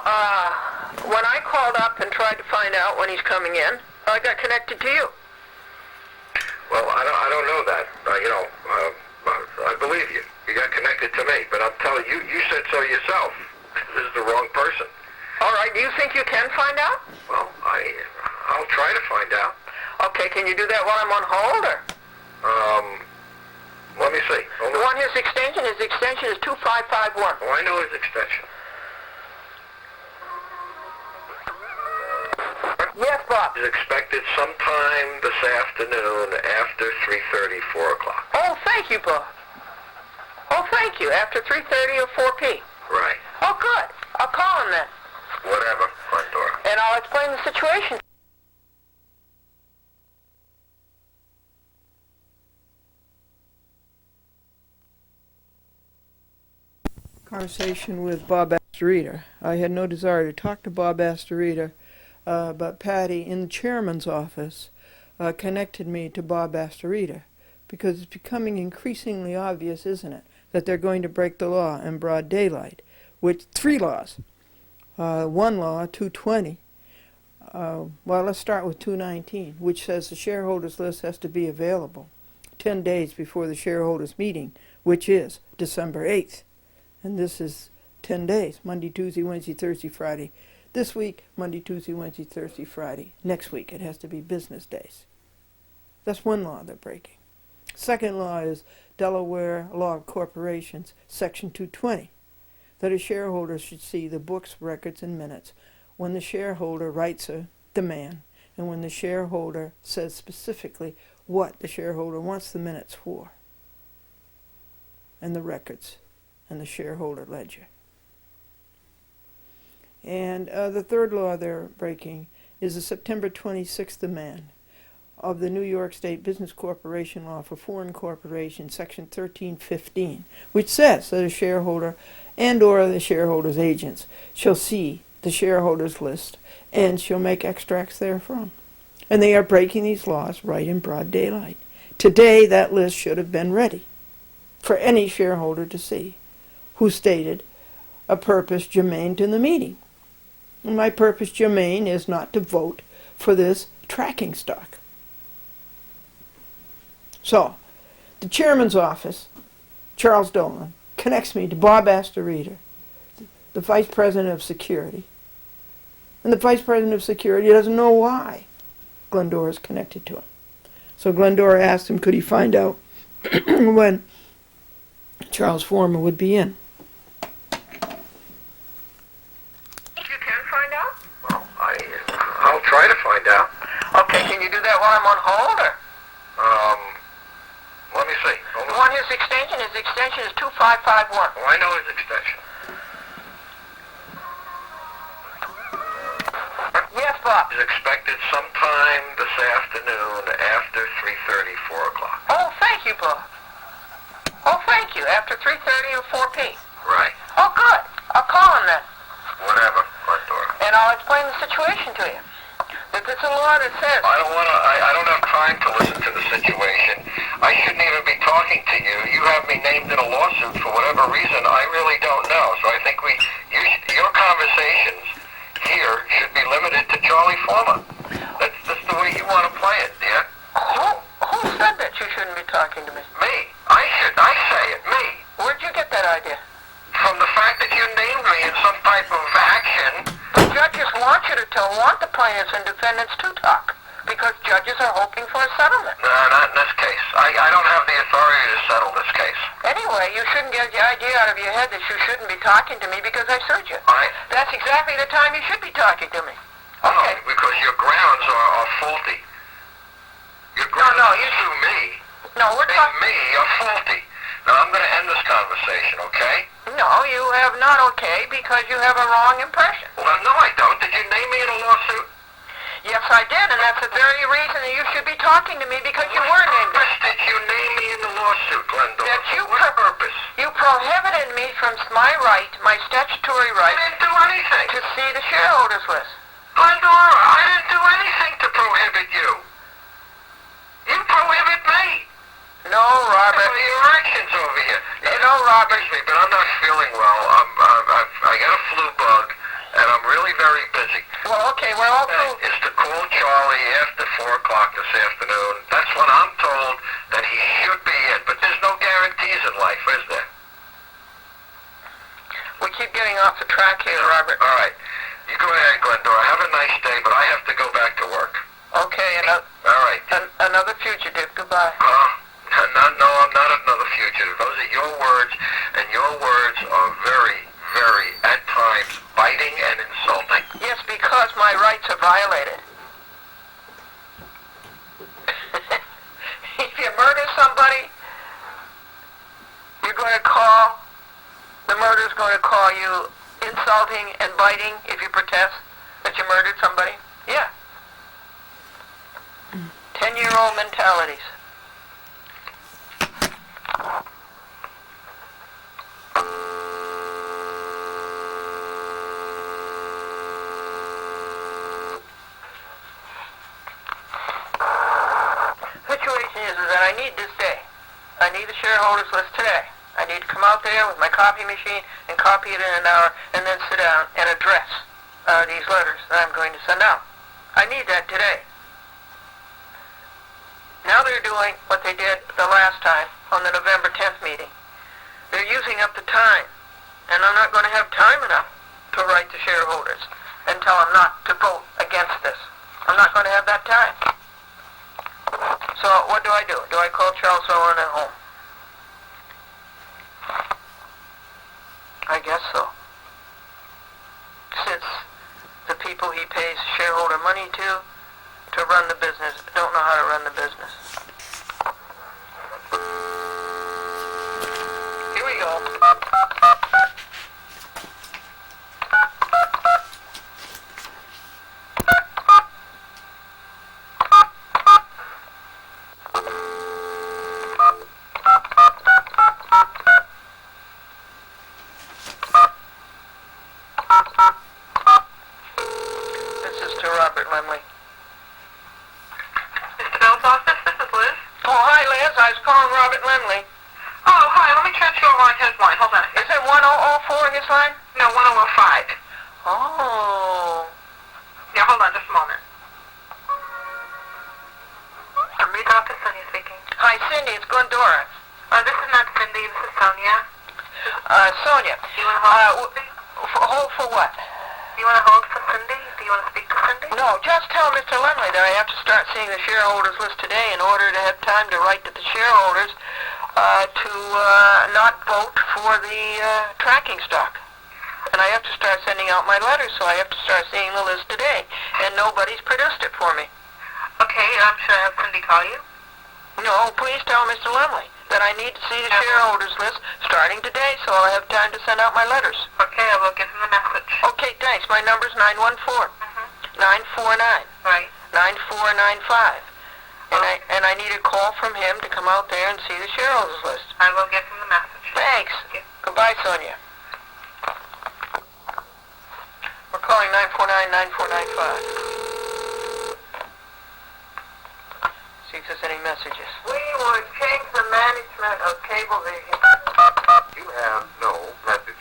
when I called up and tried to find out when he's coming in, I got connected to you. Well, I don't know that. I believe you. You got connected to me, but I'm telling you, you said so yourself. This is the wrong person. All right. Do you think you can find out? Well, I'll try to find out. Okay. Can you do that while I'm on hold, or? Let me see. Hold You on. want his extension? His extension is 2551. Oh, I know his extension. Yes, Bob. Is expected sometime this afternoon after 3:30, 4 o'clock. Oh, thank you, Bob. Oh, thank you. After 3:30 or 4 p. Right. Oh, good. I'll call him then, Whatever, Glendora. and I'll explain the situation. Conversation with Bob Astorita. I had no desire to talk to Bob Astorita, but Patty in the chairman's office connected me to Bob Astorita because it's becoming increasingly obvious, isn't it, that they're going to break the law in broad daylight, with 3 laws. One law, 220. Well, let's start with 219, which says the shareholders list has to be available 10 days before the shareholders meeting, which is December 8th. And this is 10 days, Monday, Tuesday, Wednesday, Thursday, Friday. This week, Monday, Tuesday, Wednesday, Thursday, Friday. Next week, it has to be business days. That's one law they're breaking. Second law is Delaware Law of Corporations, Section 220, that a shareholder should see the books, records, and minutes when the shareholder writes a demand and when the shareholder says specifically what the shareholder wants the minutes for and the records and the shareholder ledger. And the third law they're breaking is the September 26th demand of the New York State Business Corporation Law for Foreign Corporations, Section 1315, which says that a shareholder and or the shareholder's agents shall see the shareholders list and shall make extracts therefrom. And they are breaking these laws right in broad daylight. Today, that list should have been ready for any shareholder to see who stated a purpose germane to the meeting. And my purpose germane is not to vote for this tracking stock. So, the chairman's office, Charles Dolan, connects me to Bob Astorita, the vice president of security. And the vice president of security doesn't know why Glendora is connected to him. So Glendora asked him, could he find out when Charles Former would be in. You can find out? Well, I'll try to find out. Okay, can you do that while I'm on hold, or? Let me see. Hold You on. want his extension? His extension is 2551. Oh, I know his extension. Yes, Bob. Is expected sometime this afternoon after 3:30, 4 o'clock. Oh, thank you, Bob. Oh, thank you. After after 3:30 or 4 p. Right. Oh, good. I'll call him then. Whatever, Glendora. And I'll explain the situation to you. That there's a law that says... I don't have time to listen to the situation. I shouldn't even be talking to you. You have me named in a lawsuit for whatever reason. I really don't know. So I think your conversations here should be limited to Charlie Former. That's the way you want to play it, dear. Who said that you shouldn't be talking to me? Me. I say it, me. Where'd you get that idea? From the fact that you named me in some type of action. The judges want you to want the plaintiffs and defendants to talk, because judges are hoping for a settlement. No, not in this case. I don't have the authority to settle this case. Anyway, you shouldn't get the idea out of your head that you shouldn't be talking to me because I sued you. That's exactly the time you should be talking to me. Okay. No, because your grounds are faulty. Your grounds you sue me. No, we're talking... Me are faulty. Now, I'm going to end this conversation, okay? No, you have not okay because you have a wrong impression. Well, no, I don't. Did you name me in a lawsuit? Yes, I did, and that's the very reason that you should be talking to me because you were named. What purpose did you name me in the lawsuit, Glendora? That you what purpose? You prohibited me from my right, my statutory right... I didn't do anything. ...to see the shareholders list. Glendora, I didn't do anything to prohibit you. You prohibit me. No, Robert. Your actions over here. No, Robert. Excuse me, but I'm not feeling well. I got a flu bug, and I'm really very busy. Well, okay, we're all through. Is to call Charlie after 4 o'clock this afternoon. That's when I'm told that he should be in, but there's no guarantees in life, is there? We keep getting off the track here, Robert. All right. You go ahead, Glendora. Have a nice day, but I have to go back to work. Okay, all right. Another fugitive. Goodbye. No, I'm not another fugitive. Those are your words, and your words are very, very, at times, biting and insulting. Yes, because my rights are violated. If you murder somebody, you're going to call, the murderer's going to call you insulting and biting if you protest that you murdered somebody. Yeah. 10-year-old mentalities. Situation is that I need this day. I need the shareholders list today. I need to come out there with my copy machine and copy it in an hour and then sit down and address these letters that I'm going to send out. I need that today. Now they're doing what they did the last time on the November 10th meeting. They're using up the time, and I'm not going to have time enough to write to shareholders and tell them not to vote against this. I'm not going to have that time. So what do? Do I call Charles Owen at home? I guess so. Since the people he pays shareholder money to run the business don't know how to run the business. Here we go. This is to Robert Lemley. Mr. Bell's office, this is Liz. Oh, hi, Liz. I was calling Robert Lemley. Oh, hi, let me transfer you over on his line. Hold on. Is it 1004 his line? No, 1005. Oh. Yeah, hold on just a moment. RICO office, Sonia speaking. Hi, Cindy. It's Glendora. This is not Cindy, this is Sonia. Sonia. Do you want to hold Cindy? Hold for what? Do you want to hold for Cindy? Do you want to speak to Cindy? No, just tell Mr. Lemley that I have to start seeing the shareholders list today in order to have time to write to the shareholders to not vote for the tracking stock. And I have to start sending out my letters, so I have to start seeing the list today. And nobody's produced it for me. Okay, should I have Cindy call you? No, please tell Mr. Lemley that I need to see the shareholders list starting today so I'll have time to send out my letters. Okay, I will give him the message. Okay, thanks. My number's 914 949 Right. 9495. And I need a call from him to come out there and see the shareholders list. I will give him the message. Thanks. Thank you. Goodbye, Sonia. We're calling 949-9495. See if there's any messages. We would change the management of Cablevision. You have no messages.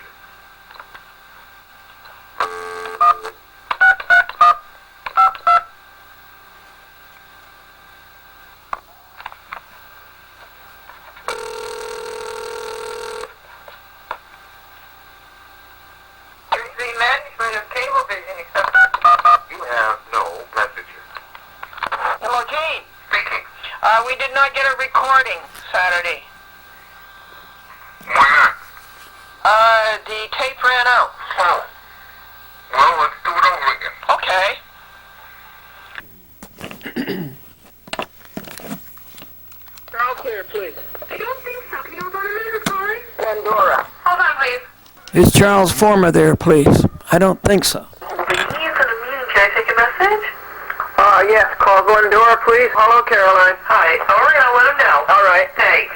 The management of Cablevision, except You have no messages. Hello, Gene. Speaking. We did not get a recording Saturday. Why not? The tape ran out. Oh. Well, let's do it over again. Okay. Charles here, please. I don't think so. Can you hold on a minute, sorry? Glendora. Hold on, please. Is Charles Former there, please? I don't think so. He's in a meeting. Can I take a message? Yes, call Glendora, please. Hello, Caroline. Hi. All right, I'll let him know. All right. Thanks.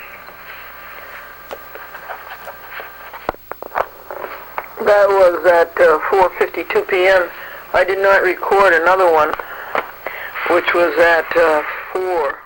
That was at 4:52 p.m. I did not record another one, which was at 4.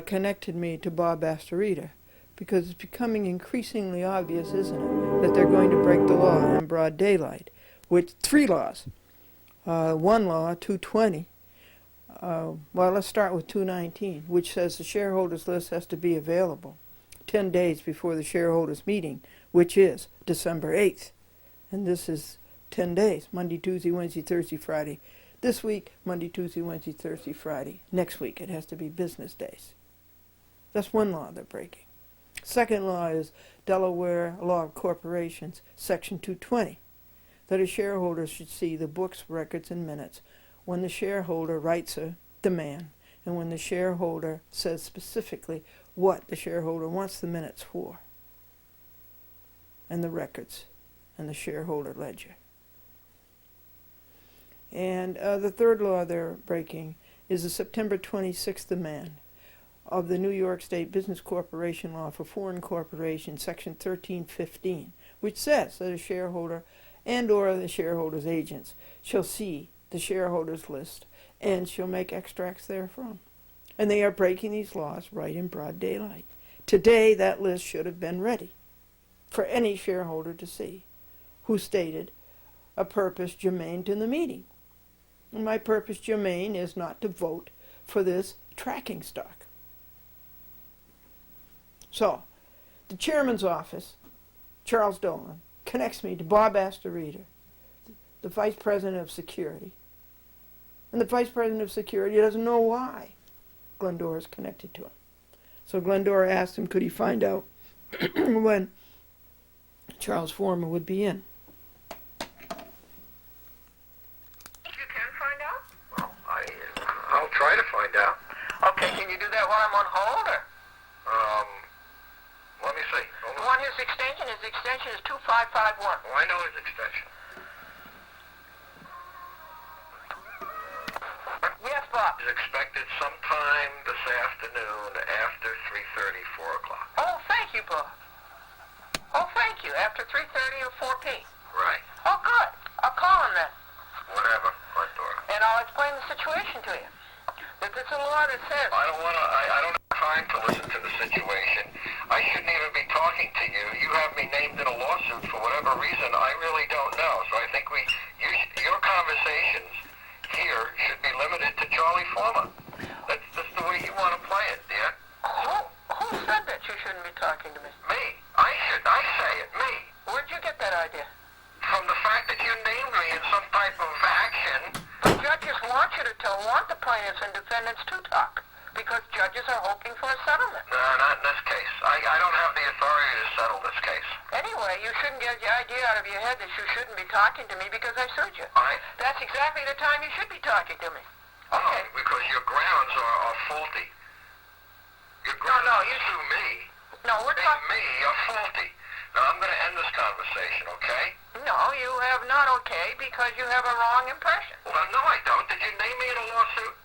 Connected me to Bob Astorita, because it's becoming increasingly obvious, isn't it, that they're going to break the law in broad daylight, with 3 laws. One law, 220, well, let's start with 219, which says the shareholders list has to be available 10 days before the shareholders meeting, which is December 8th. And this is 10 days, Monday, Tuesday, Wednesday, Thursday, Friday. This week, Monday, Tuesday, Wednesday, Thursday, Friday. Next week, it has to be business days. That's one law they're breaking. Second law is Delaware Law of Corporations, Section 220, that a shareholder should see the books, records, and minutes when the shareholder writes a demand and when the shareholder says specifically what the shareholder wants the minutes for, and the records and the shareholder ledger. And the third law they're breaking is the September 26th demand of the New York State Business Corporation Law for Foreign Corporations, Section 1315, which says that a shareholder and or the shareholder's agents shall see the shareholders list and shall make extracts therefrom. And they are breaking these laws right in broad daylight. Today, that list should have been ready for any shareholder to see, who stated a purpose germane to the meeting. And my purpose germane is not to vote for this tracking stock. So, the chairman's office, Charles Dolan, connects me to Bob Astorita, the vice president of security. And the vice president of security doesn't know why Glendora is connected to him. So Glendora asked him, could he find out when Charles Former would be in. You can find out? Well, I'll try to find out. Okay, can you do that while I'm on hold, or? Let me see. You want his extension? His extension is 2551. Oh, I know his extension. Yes, Bob. Is expected sometime this afternoon after 3:30, 4 o'clock. Oh, thank you, Bob. Oh, thank you. After 3:30 or 4 p. Right. Oh, good. I'll call him then. Whatever, Glendora. And I'll explain the situation to you. That there's a law that says... I don't have time to listen to the situation. I shouldn't even be talking to you. You have me named in a lawsuit for whatever reason. I really don't know. So I think your conversations here should be limited to Charlie Former. That's the way you want to play it, dear. Who said that you shouldn't be talking to me? Me. I say it. Me. Where'd you get that idea? From the fact that you named me in some type of action. The judges want you to want the plaintiffs and defendants to talk. Because judges are hoping for a settlement. No, not in this case. I don't have the authority to settle this case. Anyway, you shouldn't get the idea out of your head that you shouldn't be talking to me because I sued you. That's exactly the time you should be talking to me. Oh, because your grounds are faulty. Your grounds you sue me. No, we're talking... Me are faulty. Now, I'm going to end this conversation, okay? No, you have not okay because you have a wrong impression. Well, no, I don't. Did you name me in a lawsuit?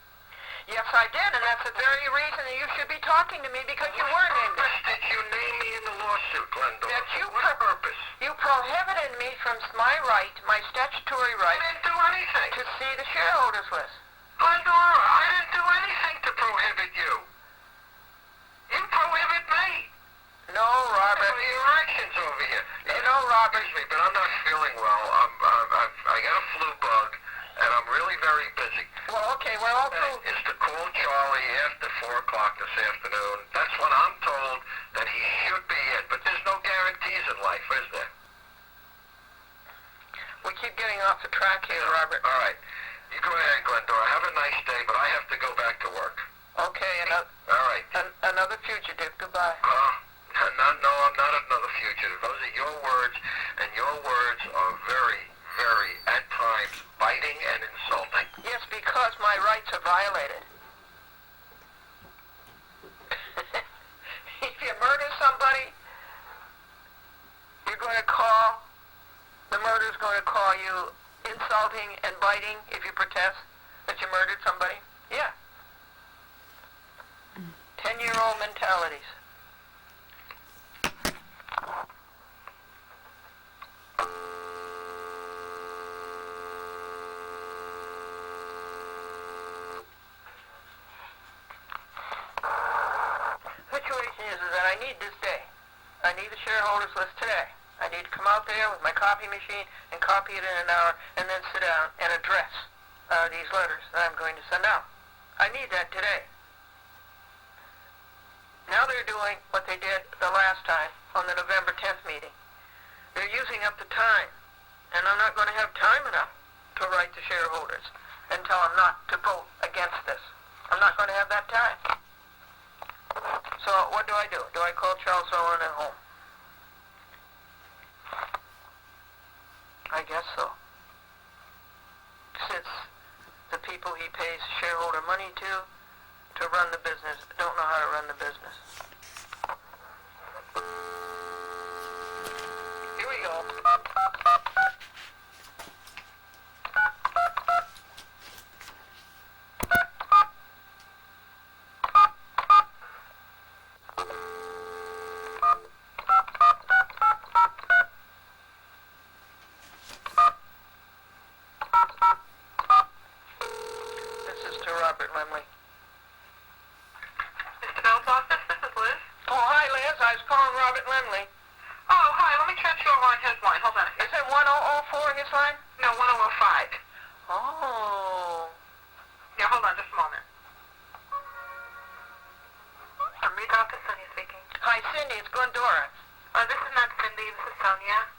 Yes, I did, and that's the very reason that you should be talking to me because you were named What it. purpose did you name me in the lawsuit, Glendora? That you What purpose? You prohibited me from my right, my statutory I right, didn't do anything. to see the shareholders list. Glendora, I didn't do anything to prohibit you. You prohibit me. No, Robert. Your actions over here. You know, Robert. Excuse me, but I'm not feeling well. I got a flu bug, and I'm really very busy. Well, okay, we're all through. Is to call Charlie after 4 o'clock this afternoon. That's when I'm told that he should be in. But there's no guarantees in life, is there? We keep getting off the track here, Robert. All right. You go ahead, Glendora. Have a nice day, but I have to go back to work. Okay, All right. another fugitive. Goodbye. No, I'm not another fugitive. Those are your words, and your words are very, very, at times, biting and insulting. Yes, because my rights are violated. If you murder somebody, you're going to call, the murderer's going to call you insulting and biting if you protest that you murdered somebody. Yeah. 10-year-old mentalities. I need this day. I need the shareholders list today. I need to come out there with my copy machine and copy it in an hour and then sit down and address these letters that I'm going to send out. I need that today. Now they're doing what they did the last time on the November 10th meeting. They're using up the time, and I'm not going to have time enough to write to shareholders and tell them not to vote against this. I'm not going to have that time. So what do? Do I call Charles Owen at home? I guess so. Since the people he pays shareholder money to run the business don't know how to run the business. Here we go. Oh, hi, let me transfer over on his line. Hold on. Is it 1004 his line? No, Oh. Yeah, hold on just a moment. RICO office, Sonia speaking. Hi, Cindy. It's Glendora. This is not Cindy, this is Sonia.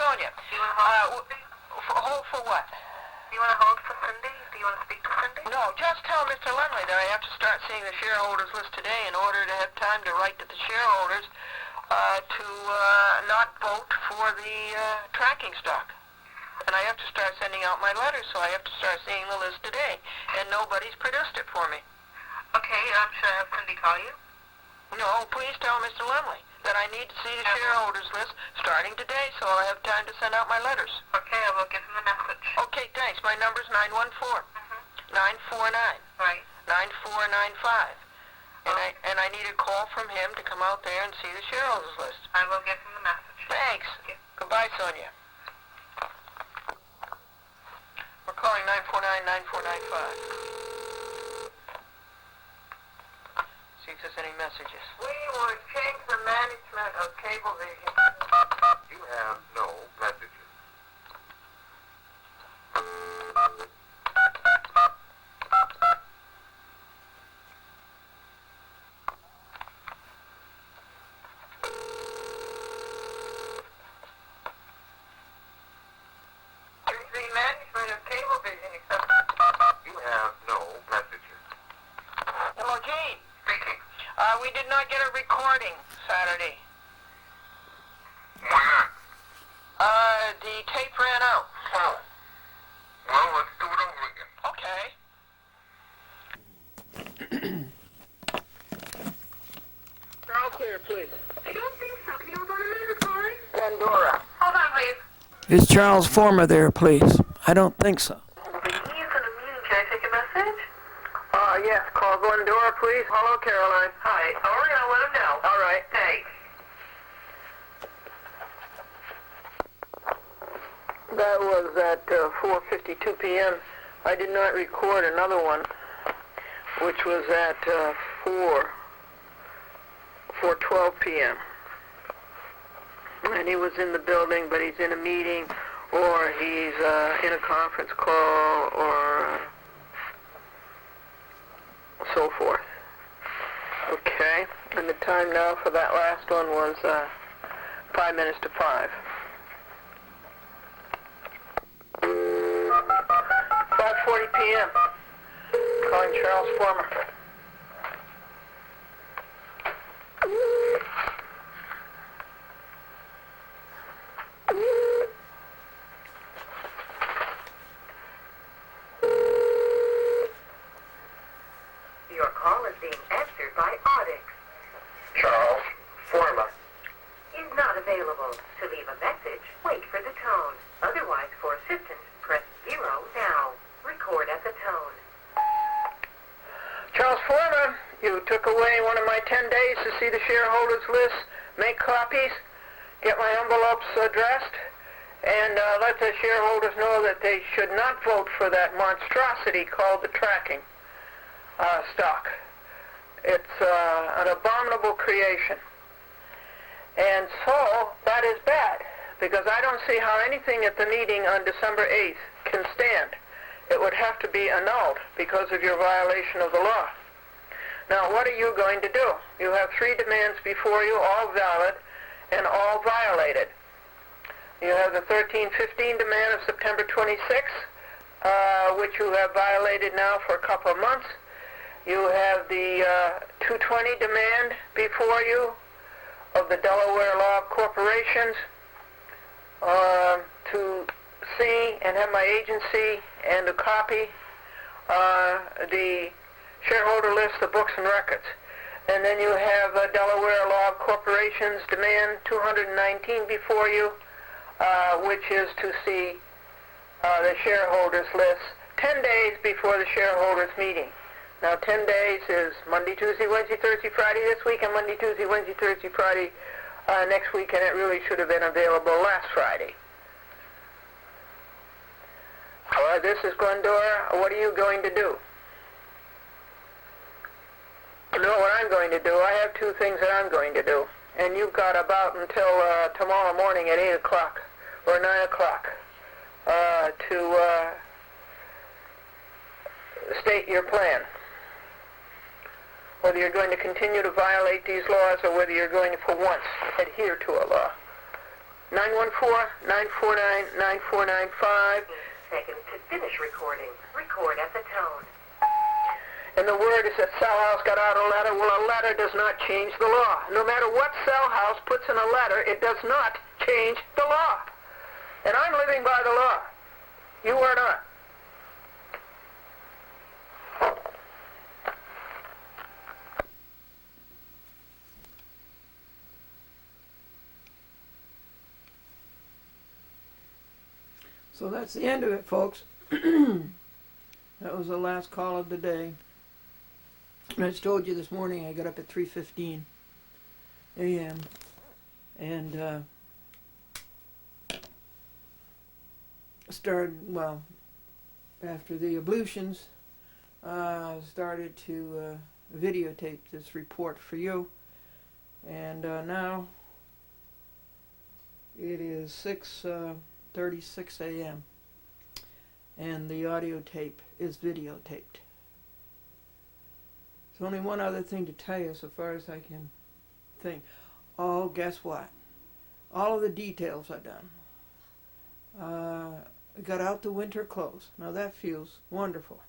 Sonia. Do you want to hold Cindy? Hold for what? Do you want to hold for Cindy? Do you want to speak to Cindy? No, just tell Mr. Lemley that I have to start seeing the shareholders list today in order to have time to write to the shareholders to not vote for the tracking stock. And I have to start sending out my letters, so I have to start seeing the list today. And nobody's produced it for me. Okay, should I have Cindy call you? No, please tell Mr. Lemley that I need to see the shareholders list starting today so I have time to send out my letters. Okay, I will give him the message. Okay, thanks. My number's 914-949. Right. 9495. And I need a call from him to come out there and see the shareholders list. I will give him the message. Thanks. Thank you. Goodbye, Sonia. We're calling 949-9495. See if there's any messages. We want to change the management of Cablevision. You have no messages. The management of Cablevision, except you have no messages. Hello, Gene. Speaking. We did not get a recording Saturday. Why not? The tape ran out. Oh. Well, let's do it over again. Okay. Charles here, please. I don't think so. Can you hold on a minute, sorry? Glendora. Hold on, please. Is Charles Former there, please? I don't think so. He's in a meeting. Can I take a message? Yes, call Glendora, please. Hello, Caroline. Hi. All right, I'll let him know. All right. Thanks. That was at 4:52 p.m. I did not record another one, which was at 4:12 p.m. And he was in the building, but he's in a meeting, or he's in a conference call, or so forth. Okay, and the time now for that last one was 5 minutes to 5. 5:40 p.m. Calling Charles Former. Your call is being answered by Audix. Charles, Forma. Is not available. To leave a message, wait for the tone. Otherwise, for assistance, press 0 now. Record at the tone. Charles Former, you took away one of my 10 days to see the shareholders list, make copies, get my envelopes addressed, and let the shareholders know that they should not vote for that monstrosity called the tracking stock. It's an abominable creation. And so that is bad, because I don't see how anything at the meeting on December 8th can stand. It would have to be annulled because of your violation of the law. Now, what are you going to do? You have 3 demands before you, all valid and all violated. You have the 1315 demand of September 26th, which you have violated now for a couple of months. You have the 220 demand before you of the Delaware Law of Corporations to see and have my agency and to copy the shareholder list, the books and records. And then you have Delaware Law of Corporations demand 219 before you, which is to see the shareholders list 10 days before the shareholders meeting. Now 10 days is Monday, Tuesday, Wednesday, Thursday, Friday this week, and Monday, Tuesday, Wednesday, Thursday, Friday next week, and it really should have been available last Friday. All right, this is Glendora. What are you going to do? You know what I'm going to do? I have 2 things that I'm going to do. And you've got about until tomorrow morning at 8 o'clock or 9 o'clock to state your plan. Whether you're going to continue to violate these laws or whether you're going to, for once, adhere to a law. 914-949-9495. Seconds to finish recording. Record at the tone. And the word is that Cell House got out a letter. Well, a letter does not change the law. No matter what Cell House puts in a letter, it does not change the law. And I'm living by the law. You are not. So that's the end of it, folks. That was the last call of the day. And I just told you this morning I got up at 3:15 a.m. and started, well, after the ablutions, started to videotape this report for you. And now it is 6:36 a.m. and the audio tape is videotaped. There's only one other thing to tell you so far as I can think. Oh, guess what? All of the details are done. Got out the winter clothes. Now that feels wonderful,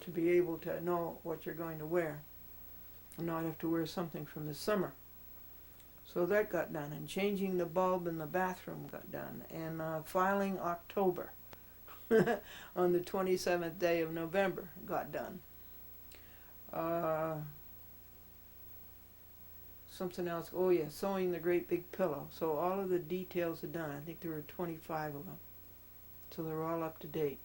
to be able to know what you're going to wear and not have to wear something from the summer. So that got done, and changing the bulb in the bathroom got done, and filing October on the 27th day of November got done. Something else, oh yeah, sewing the great big pillow. So all of the details are done. I think there were 25 of them. So they're all up to date.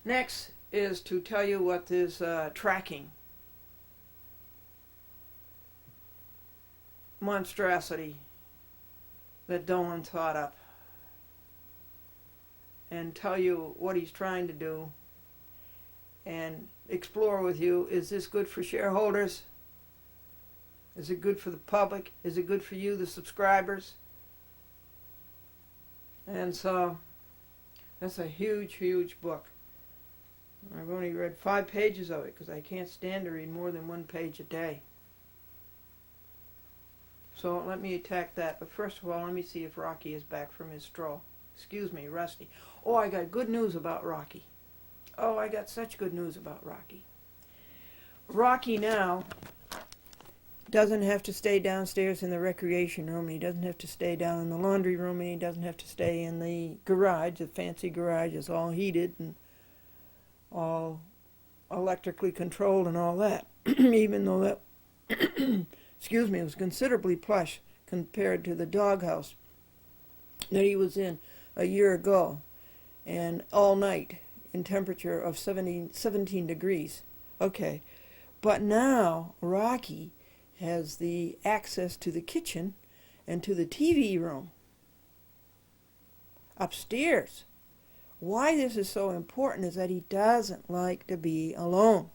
Next is to tell you what this tracking monstrosity that Dolan thought up, and tell you what he's trying to do and explore with you. Is this good for shareholders? Is it good for the public? Is it good for you, the subscribers? And so that's a huge, huge book. I've only read 5 pages of it because I can't stand to read more than 1 page a day. So let me attack that. But first of all, let me see if Rocky is back from his stroll. Excuse me, Rusty. Oh, I got good news about Rocky. Oh, I got such good news about Rocky. Rocky now doesn't have to stay downstairs in the recreation room, and he doesn't have to stay down in the laundry room, and he doesn't have to stay in the garage. The fancy garage is all heated and all electrically controlled and all that. Even though that, excuse me, it was considerably plush compared to the doghouse that he was in a year ago, and all night in temperature of 17 degrees. Okay, but now Rocky has the access to the kitchen and to the TV room upstairs. Why this is so important is that he doesn't like to be alone.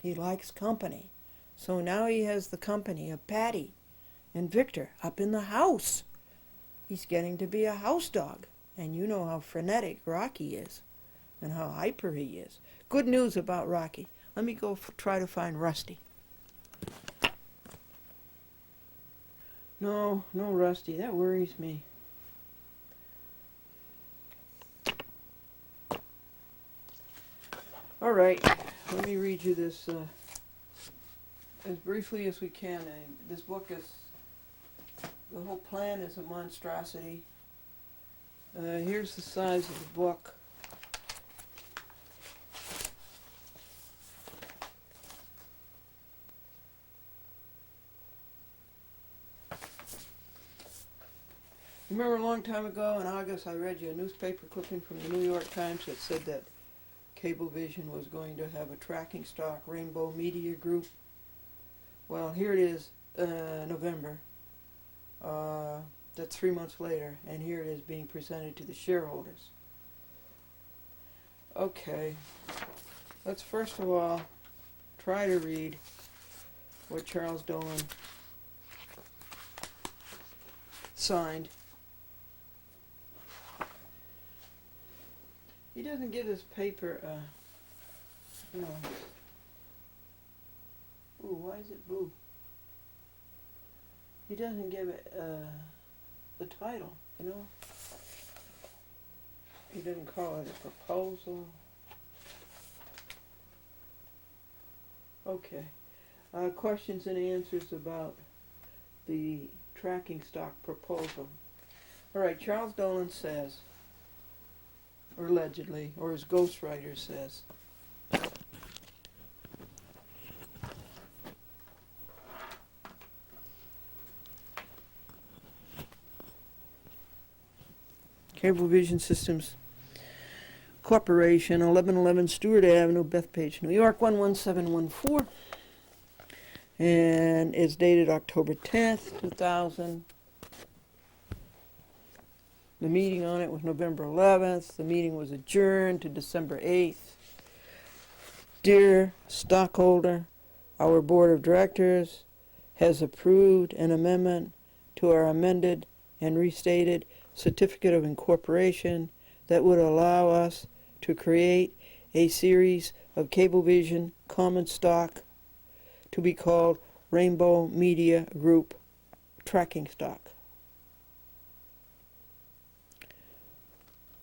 He likes company. So now he has the company of Patty and Victor up in the house. He's getting to be a house dog. And you know how frenetic Rocky is and how hyper he is. Good news about Rocky. Let me go try to find Rusty. No Rusty. That worries me. All right. Let me read you this as briefly as we can. This book is, the whole plan is a monstrosity. Here's the size of the book. Remember a long time ago in August I read you a newspaper clipping from the New York Times that said that Cablevision was going to have a tracking stock, Rainbow Media Group? Well, here it is, November. That's 3 months later, and here it is being presented to the shareholders. Okay, let's first of all try to read what Charles Dolan signed He doesn't give this paper, no. Ooh, why is it blue? He doesn't give it, the title, you know? He doesn't call it a proposal. Okay. Questions and answers about the tracking stock proposal. All right, Charles Dolan says, or allegedly, or his ghostwriter says, Cablevision Systems Corporation, 1111 Stewart Avenue, Bethpage, New York, 11714. And it's dated October 10th, 2000. The meeting on it was November 11th. The meeting was adjourned to December 8th. Dear stockholder, our board of directors has approved an amendment to our amended and restated certificate of incorporation that would allow us to create a series of Cablevision common stock to be called Rainbow Media Group Tracking Stock.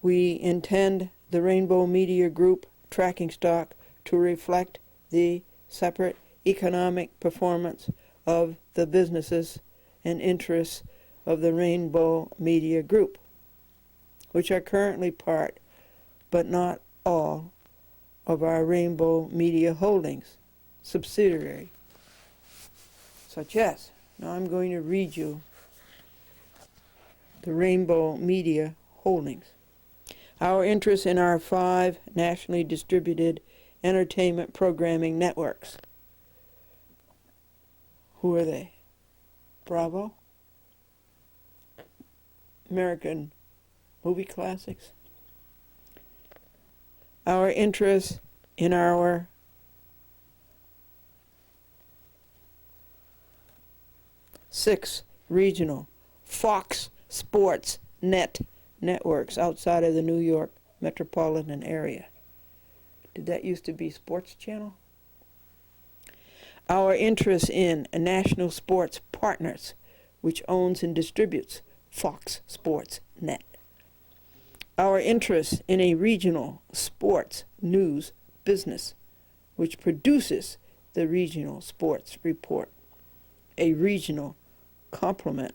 We intend the Rainbow Media Group tracking stock to reflect the separate economic performance of the businesses and interests of the Rainbow Media Group, which are currently part, but not all, of our Rainbow Media Holdings subsidiary, such as, now I'm going to read you the Rainbow Media Holdings. Our interest in our 5 nationally distributed entertainment programming networks. Who are they? Bravo? American Movie Classics. Our interest in our six regional Fox Sports Net networks outside of the New York metropolitan area. Did that used to be Sports Channel? Our interest in National Sports Partners, which owns and distributes Fox Sports Net. Our interest in a regional sports news business, which produces the Regional Sports Report, a regional complement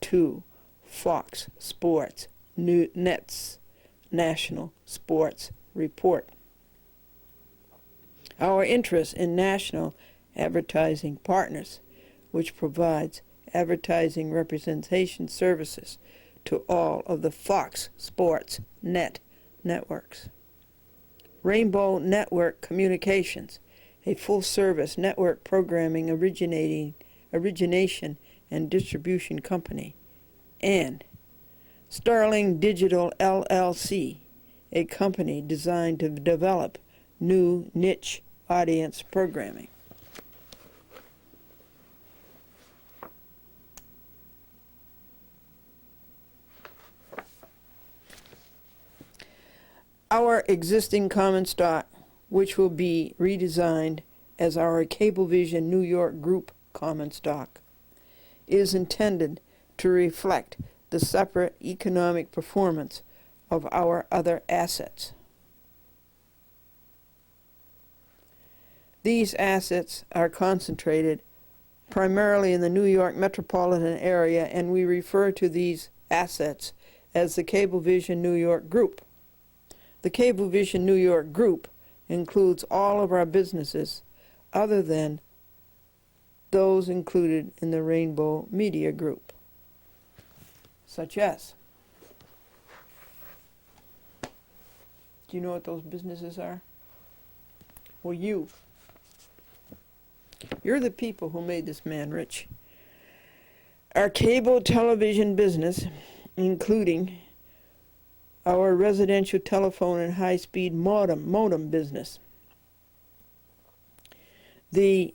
to Fox Sports Net's National Sports Report. Our interest in National Advertising Partners, which provides advertising representation services to all of the Fox Sports Net networks. Rainbow Network Communications, a full-service network programming origination and distribution company. And Starling Digital LLC, a company designed to develop new niche audience programming. Our existing common stock, which will be redesigned as our Cablevision New York Group common stock, is intended to reflect the separate economic performance of our other assets. These assets are concentrated primarily in the New York metropolitan area, and we refer to these assets as the Cablevision New York Group. The Cablevision New York Group includes all of our businesses other than those included in the Rainbow Media Group, such as, do you know what those businesses are? Well, you're the people who made this man rich. Our cable television business, including our residential telephone and high-speed modem business. The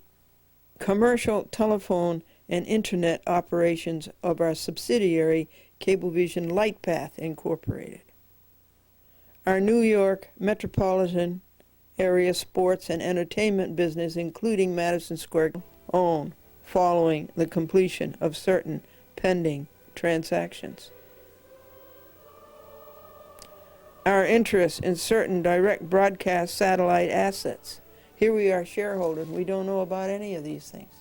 commercial telephone and internet operations of our subsidiary, Cablevision Lightpath Incorporated. our New York metropolitan area sports and entertainment business, including Madison Square, own following the completion of certain pending transactions. Our interest in certain direct broadcast satellite assets. Here we are shareholders, and we don't know about any of these things.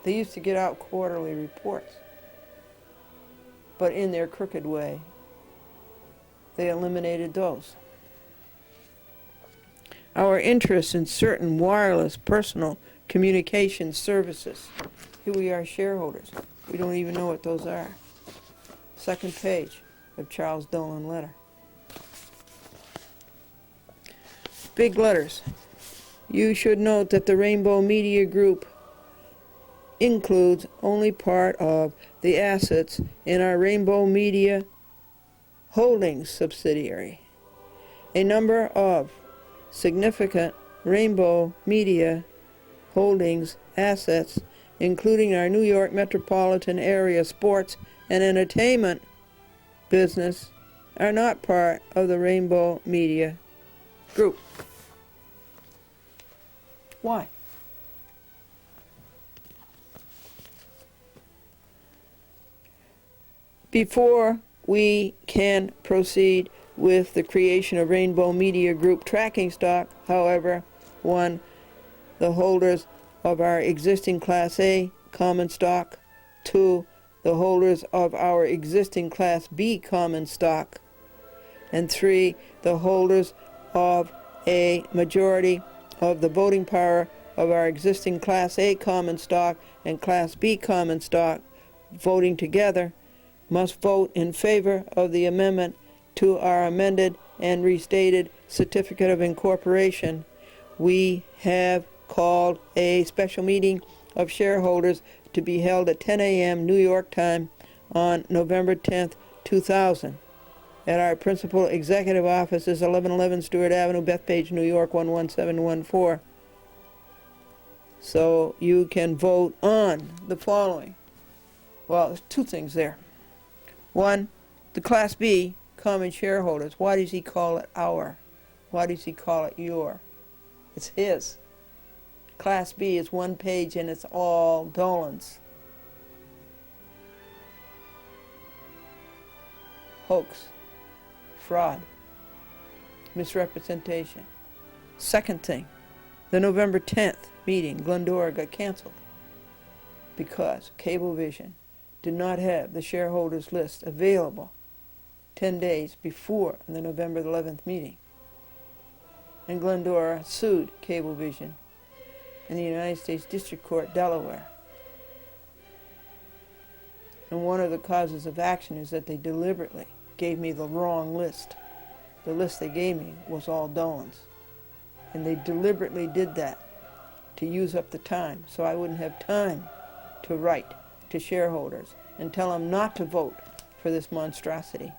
They used to get out quarterly reports, but in their crooked way, they eliminated those. Our interest in certain wireless personal communication services. Here we are shareholders. We don't even know what those are. Second page of Charles Dolan letter. Big letters. You should note that the Rainbow Media Group includes only part of the assets in our Rainbow Media Holdings subsidiary. A number of significant Rainbow Media Holdings assets, including our New York metropolitan area sports and entertainment business, are not part of the Rainbow Media Group. Why? Before we can proceed with the creation of Rainbow Media Group tracking stock, however, 1. The holders of our existing Class A common stock, 2. The holders of our existing Class B common stock, and 3. The holders of a majority of the voting power of our existing Class A common stock and Class B common stock, voting together, must vote in favor of the amendment to our amended and restated certificate of incorporation. We have called a special meeting of shareholders to be held at 10 a.m. New York time on November 10th, 2000 at our principal executive offices, 1111 Stewart Avenue, Bethpage, New York, 11714. So you can vote on the following. Well, there's two things there. 1, the Class B common shareholders. Why does he call it our? Why does he call it your? It's his. Class B is one page and it's all Dolan's. Hoax, fraud, misrepresentation. Second thing, the November 10th meeting, Glendora, got canceled because Cablevision did not have the shareholders list available 10 days before the November 11th meeting. And Glendora sued Cablevision in the United States District Court, Delaware. And one of the causes of action is that they deliberately gave me the wrong list. The list they gave me was all Dolan's. And they deliberately did that to use up the time, so I wouldn't have time to write to shareholders and tell them not to vote for this monstrosity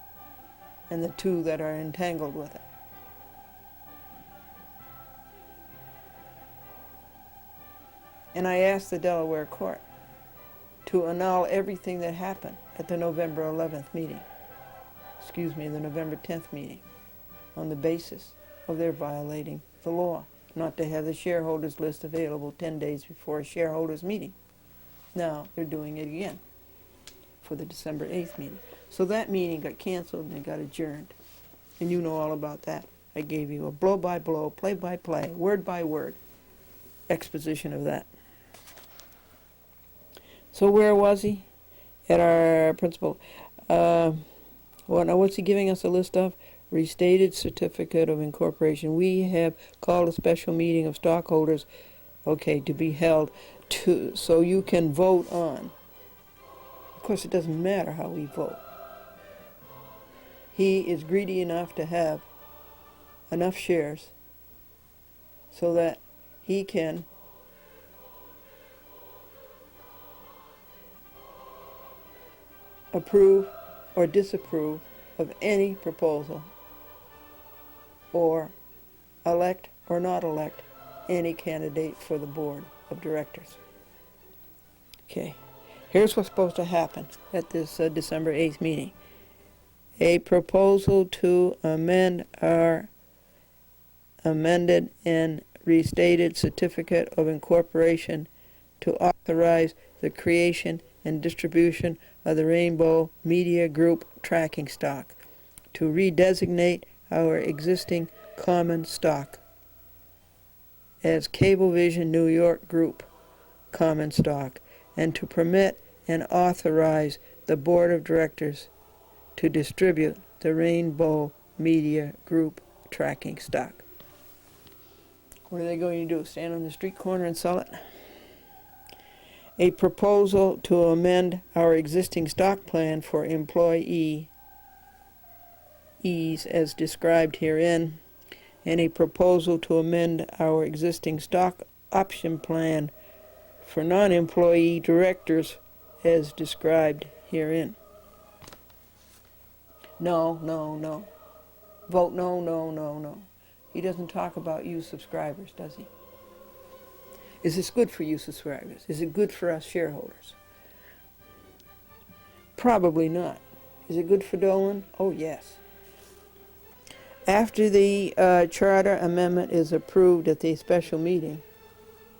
and the two that are entangled with it. And I asked the Delaware court to annul everything that happened at the November 11th meeting, the November 10th meeting, on the basis of their violating the law, not to have the shareholders list available 10 days before a shareholders meeting. Now they're doing it again for the December 8th meeting. So that meeting got canceled and it got adjourned. And you know all about that. I gave you a blow-by-blow, play-by-play, word-by-word exposition of that. So where was he? At our principal. Now what's he giving us a list of? Restated certificate of incorporation. We have called a special meeting of stockholders, to be held so you can vote on. Of course, it doesn't matter how we vote. He is greedy enough to have enough shares so that he can approve or disapprove of any proposal or elect or not elect any candidate for the board of directors. Okay, here's what's supposed to happen at this December 8th meeting. A proposal to amend our amended and restated certificate of incorporation to authorize the creation and distribution of the Rainbow Media Group tracking stock, to redesignate our existing common stock as Cablevision New York Group common stock, and to permit and authorize the Board of Directors to distribute the Rainbow Media Group tracking stock. What are they going to do? Stand on the street corner and sell it? A proposal to amend our existing stock plan for employees as described herein, and a proposal to amend our existing stock option plan for non-employee directors as described herein. No, no, no. Vote no, no, no, no. He doesn't talk about you subscribers, does he? Is this good for you subscribers? Is it good for us shareholders? Probably not. Is it good for Dolan? Oh, yes. After the charter amendment is approved at the special meeting,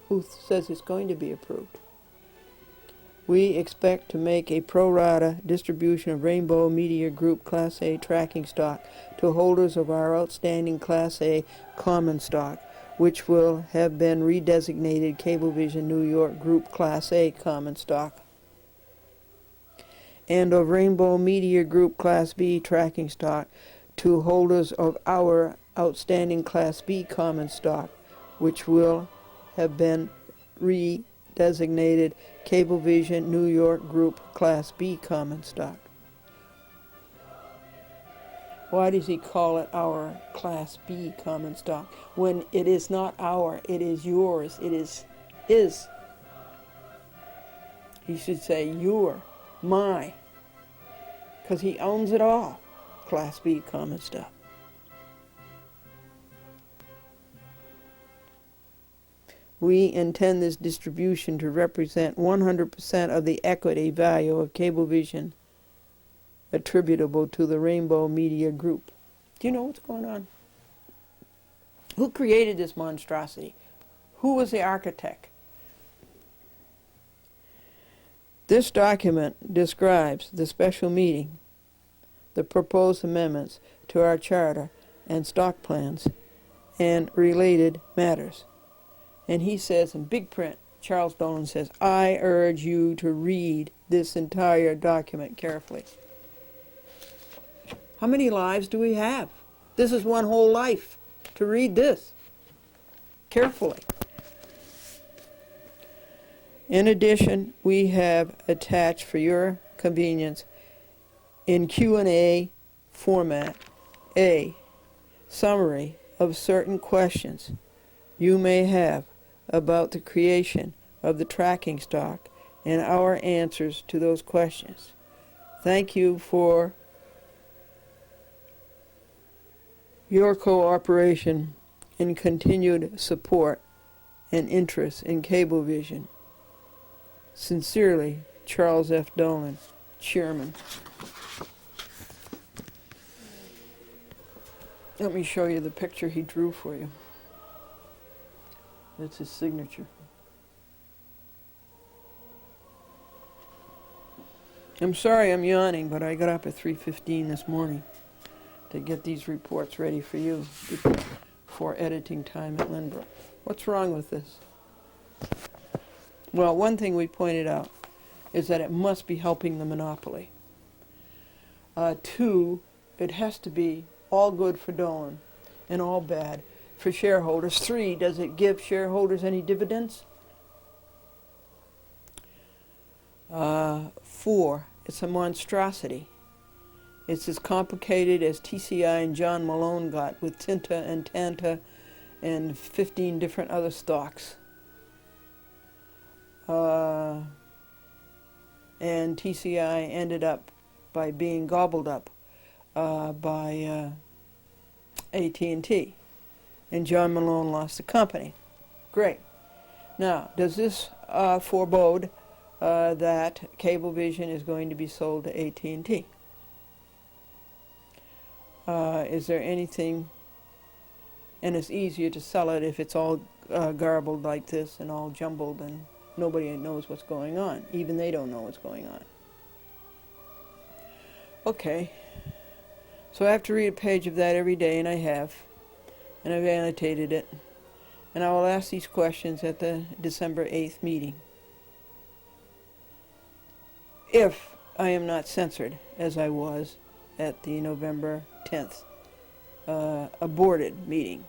who says it's going to be approved? We expect to make a pro rata distribution of Rainbow Media Group Class A tracking stock to holders of our outstanding Class A common stock, which will have been redesignated Cablevision New York Group Class A common stock, and of Rainbow Media Group Class B tracking stock to holders of our outstanding Class B common stock, which will have been redesignated Cablevision New York Group Class B common stock. Why does he call it our Class B common stock when it is not our, it is yours, it is his? He should say your, my, because he owns it all. Class B common stock. We intend this distribution to represent 100% of the equity value of Cablevision attributable to the Rainbow Media Group. Do you know what's going on? Who created this monstrosity? Who was the architect? This document describes the special meeting, the proposed amendments to our charter and stock plans, and related matters. And he says in big print, Charles Dolan says, I urge you to read this entire document carefully. How many lives do we have? This is one whole life to read this carefully. In addition, we have attached for your convenience in Q&A format a summary of certain questions you may have about the creation of the tracking stock and our answers to those questions. Thank you for your cooperation and continued support and interest in Cablevision. Sincerely, Charles F. Dolan, Chairman. Let me show you the picture he drew for you. That's his signature. I'm sorry I'm yawning, but I got up at 3:15 this morning to get these reports ready for you before editing time at Glendora. What's wrong with this? Well, one thing we pointed out is that it must be helping the monopoly. 2, it has to be all good for Dolan and all bad for shareholders. 3, does it give shareholders any dividends? 4, it's a monstrosity. It's as complicated as TCI and John Malone got with Tinta and Tanta and 15 different other stocks. And TCI ended up by being gobbled up by AT&T. And John Malone lost the company. Great. Now, does this forebode that Cablevision is going to be sold to AT&T? Is there anything, and it's easier to sell it if it's all garbled like this and all jumbled and nobody knows what's going on. Even they don't know what's going on. Okay, so I have to read a page of that every day, and I have, and I've annotated it, and I will ask these questions at the December 8th meeting. If I am not censored, as I was at the November 10th aborted meeting.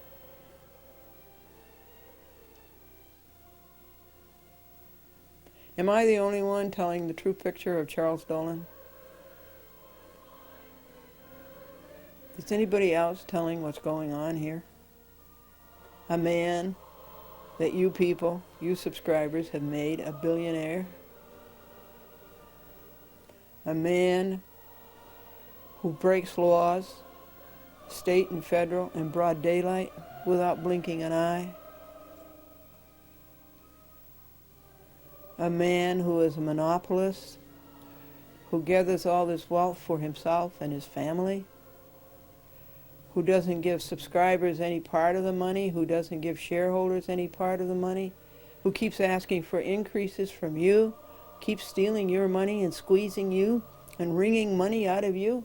Am I the only one telling the true picture of Charles Dolan? Is anybody else telling what's going on here? A man that you people, you subscribers, have made a billionaire? A man who breaks laws, state and federal, in broad daylight without blinking an eye? A man who is a monopolist, who gathers all this wealth for himself and his family, who doesn't give subscribers any part of the money, who doesn't give shareholders any part of the money, who keeps asking for increases from you, keeps stealing your money and squeezing you and wringing money out of you.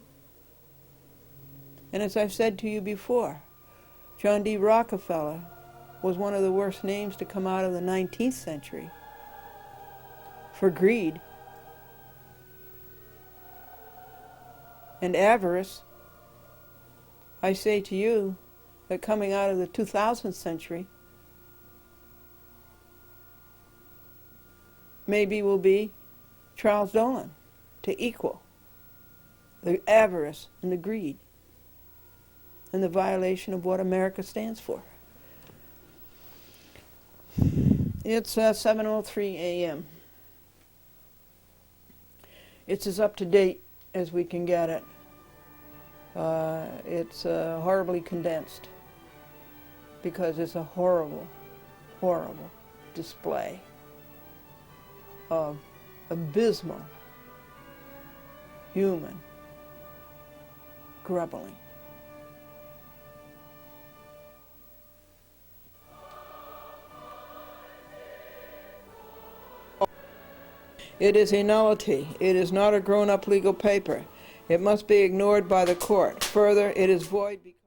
And as I've said to you before, John D. Rockefeller was one of the worst names to come out of the 19th century for greed and avarice. I say to you that coming out of the 2000th century maybe will be Charles Dolan to equal the avarice and the greed and the violation of what America stands for. It's 7:03 a.m. It's as up to date as we can get it. It's horribly condensed because it's a horrible, horrible display of abysmal human grubbling. It is a nullity. It is not a grown-up legal paper. It must be ignored by the court. Further, it is void because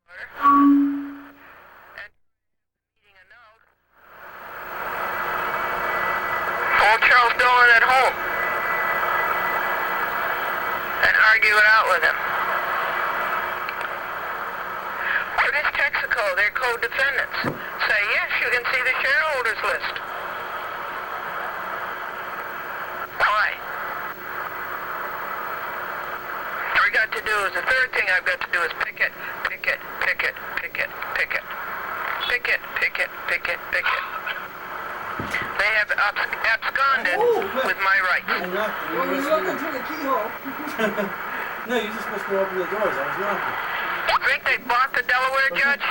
and meeting annulled. Call Charles Dolan at home and argue it out with him. British Texaco, they're co-defendants. Say, yes, you can see the shareholders list. Why? What we got to do is, the third thing I've got to do is picket. They have absconded with my rights. Well, you're looking through the keyhole. No, you're just supposed to open the doors. I was knocking. You think they bought the Delaware judge?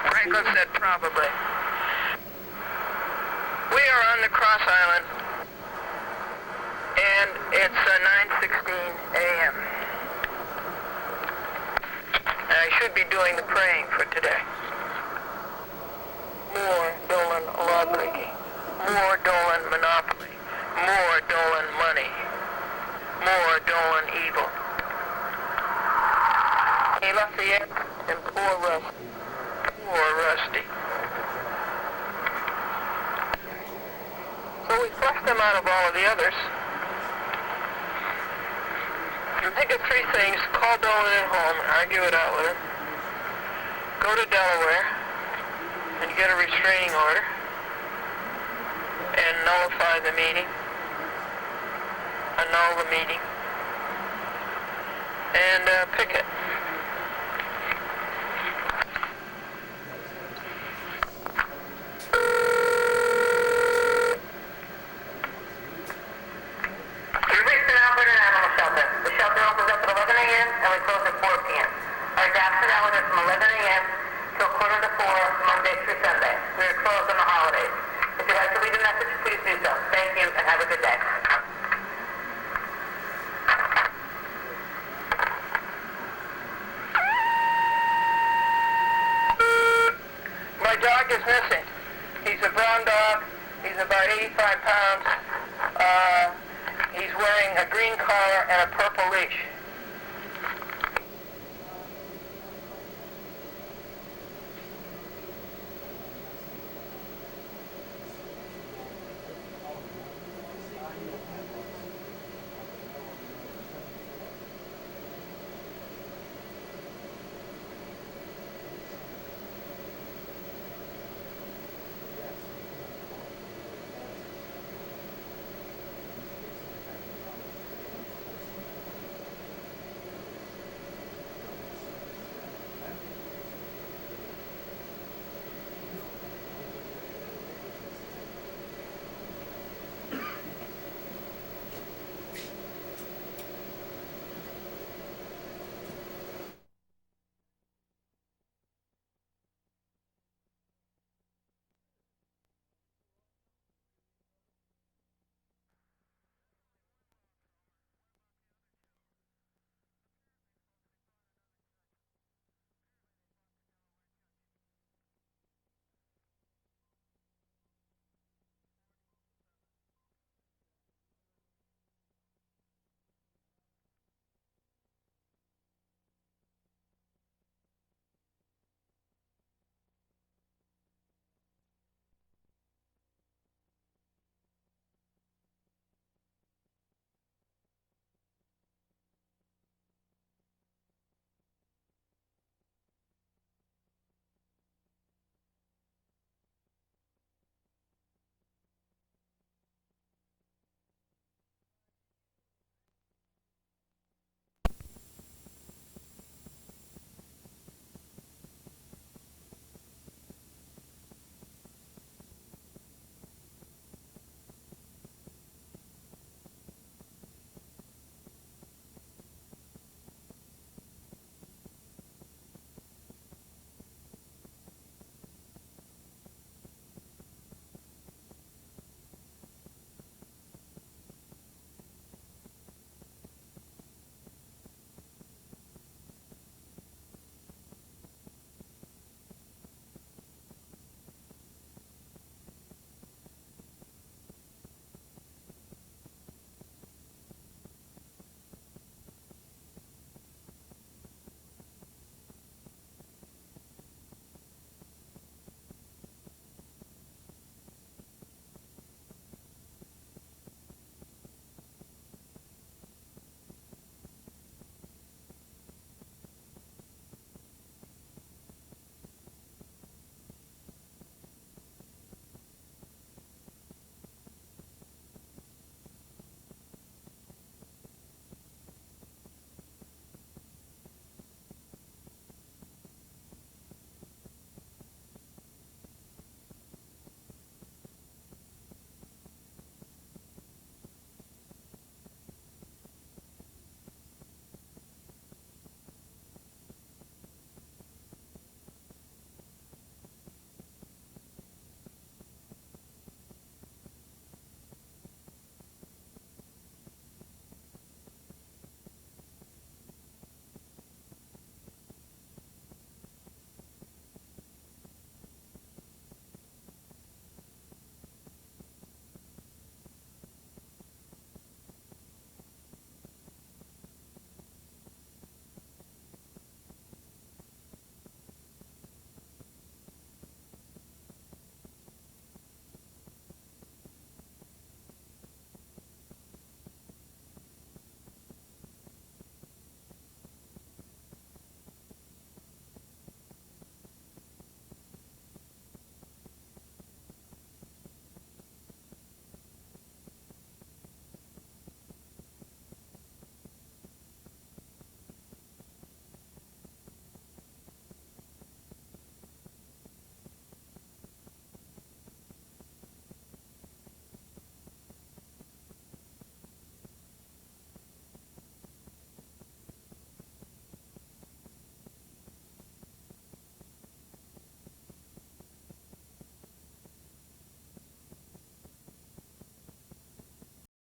Franco said probably. We are on the Cross Island, and it's 9:16 a.m. I should be doing the praying for today. More Dolan lawbreaking, more Dolan monopoly, more Dolan money, more Dolan evil. He left the end, and poor Rusty. So we flushed them out of all of the others. And think of three things: call Dolan at home, argue it out with him, go to Delaware and get a restraining order and nullify the meeting, annul the meeting, and picket. My dog is missing. He's a brown dog. He's about 85 pounds. He's wearing a green collar and a purple leash.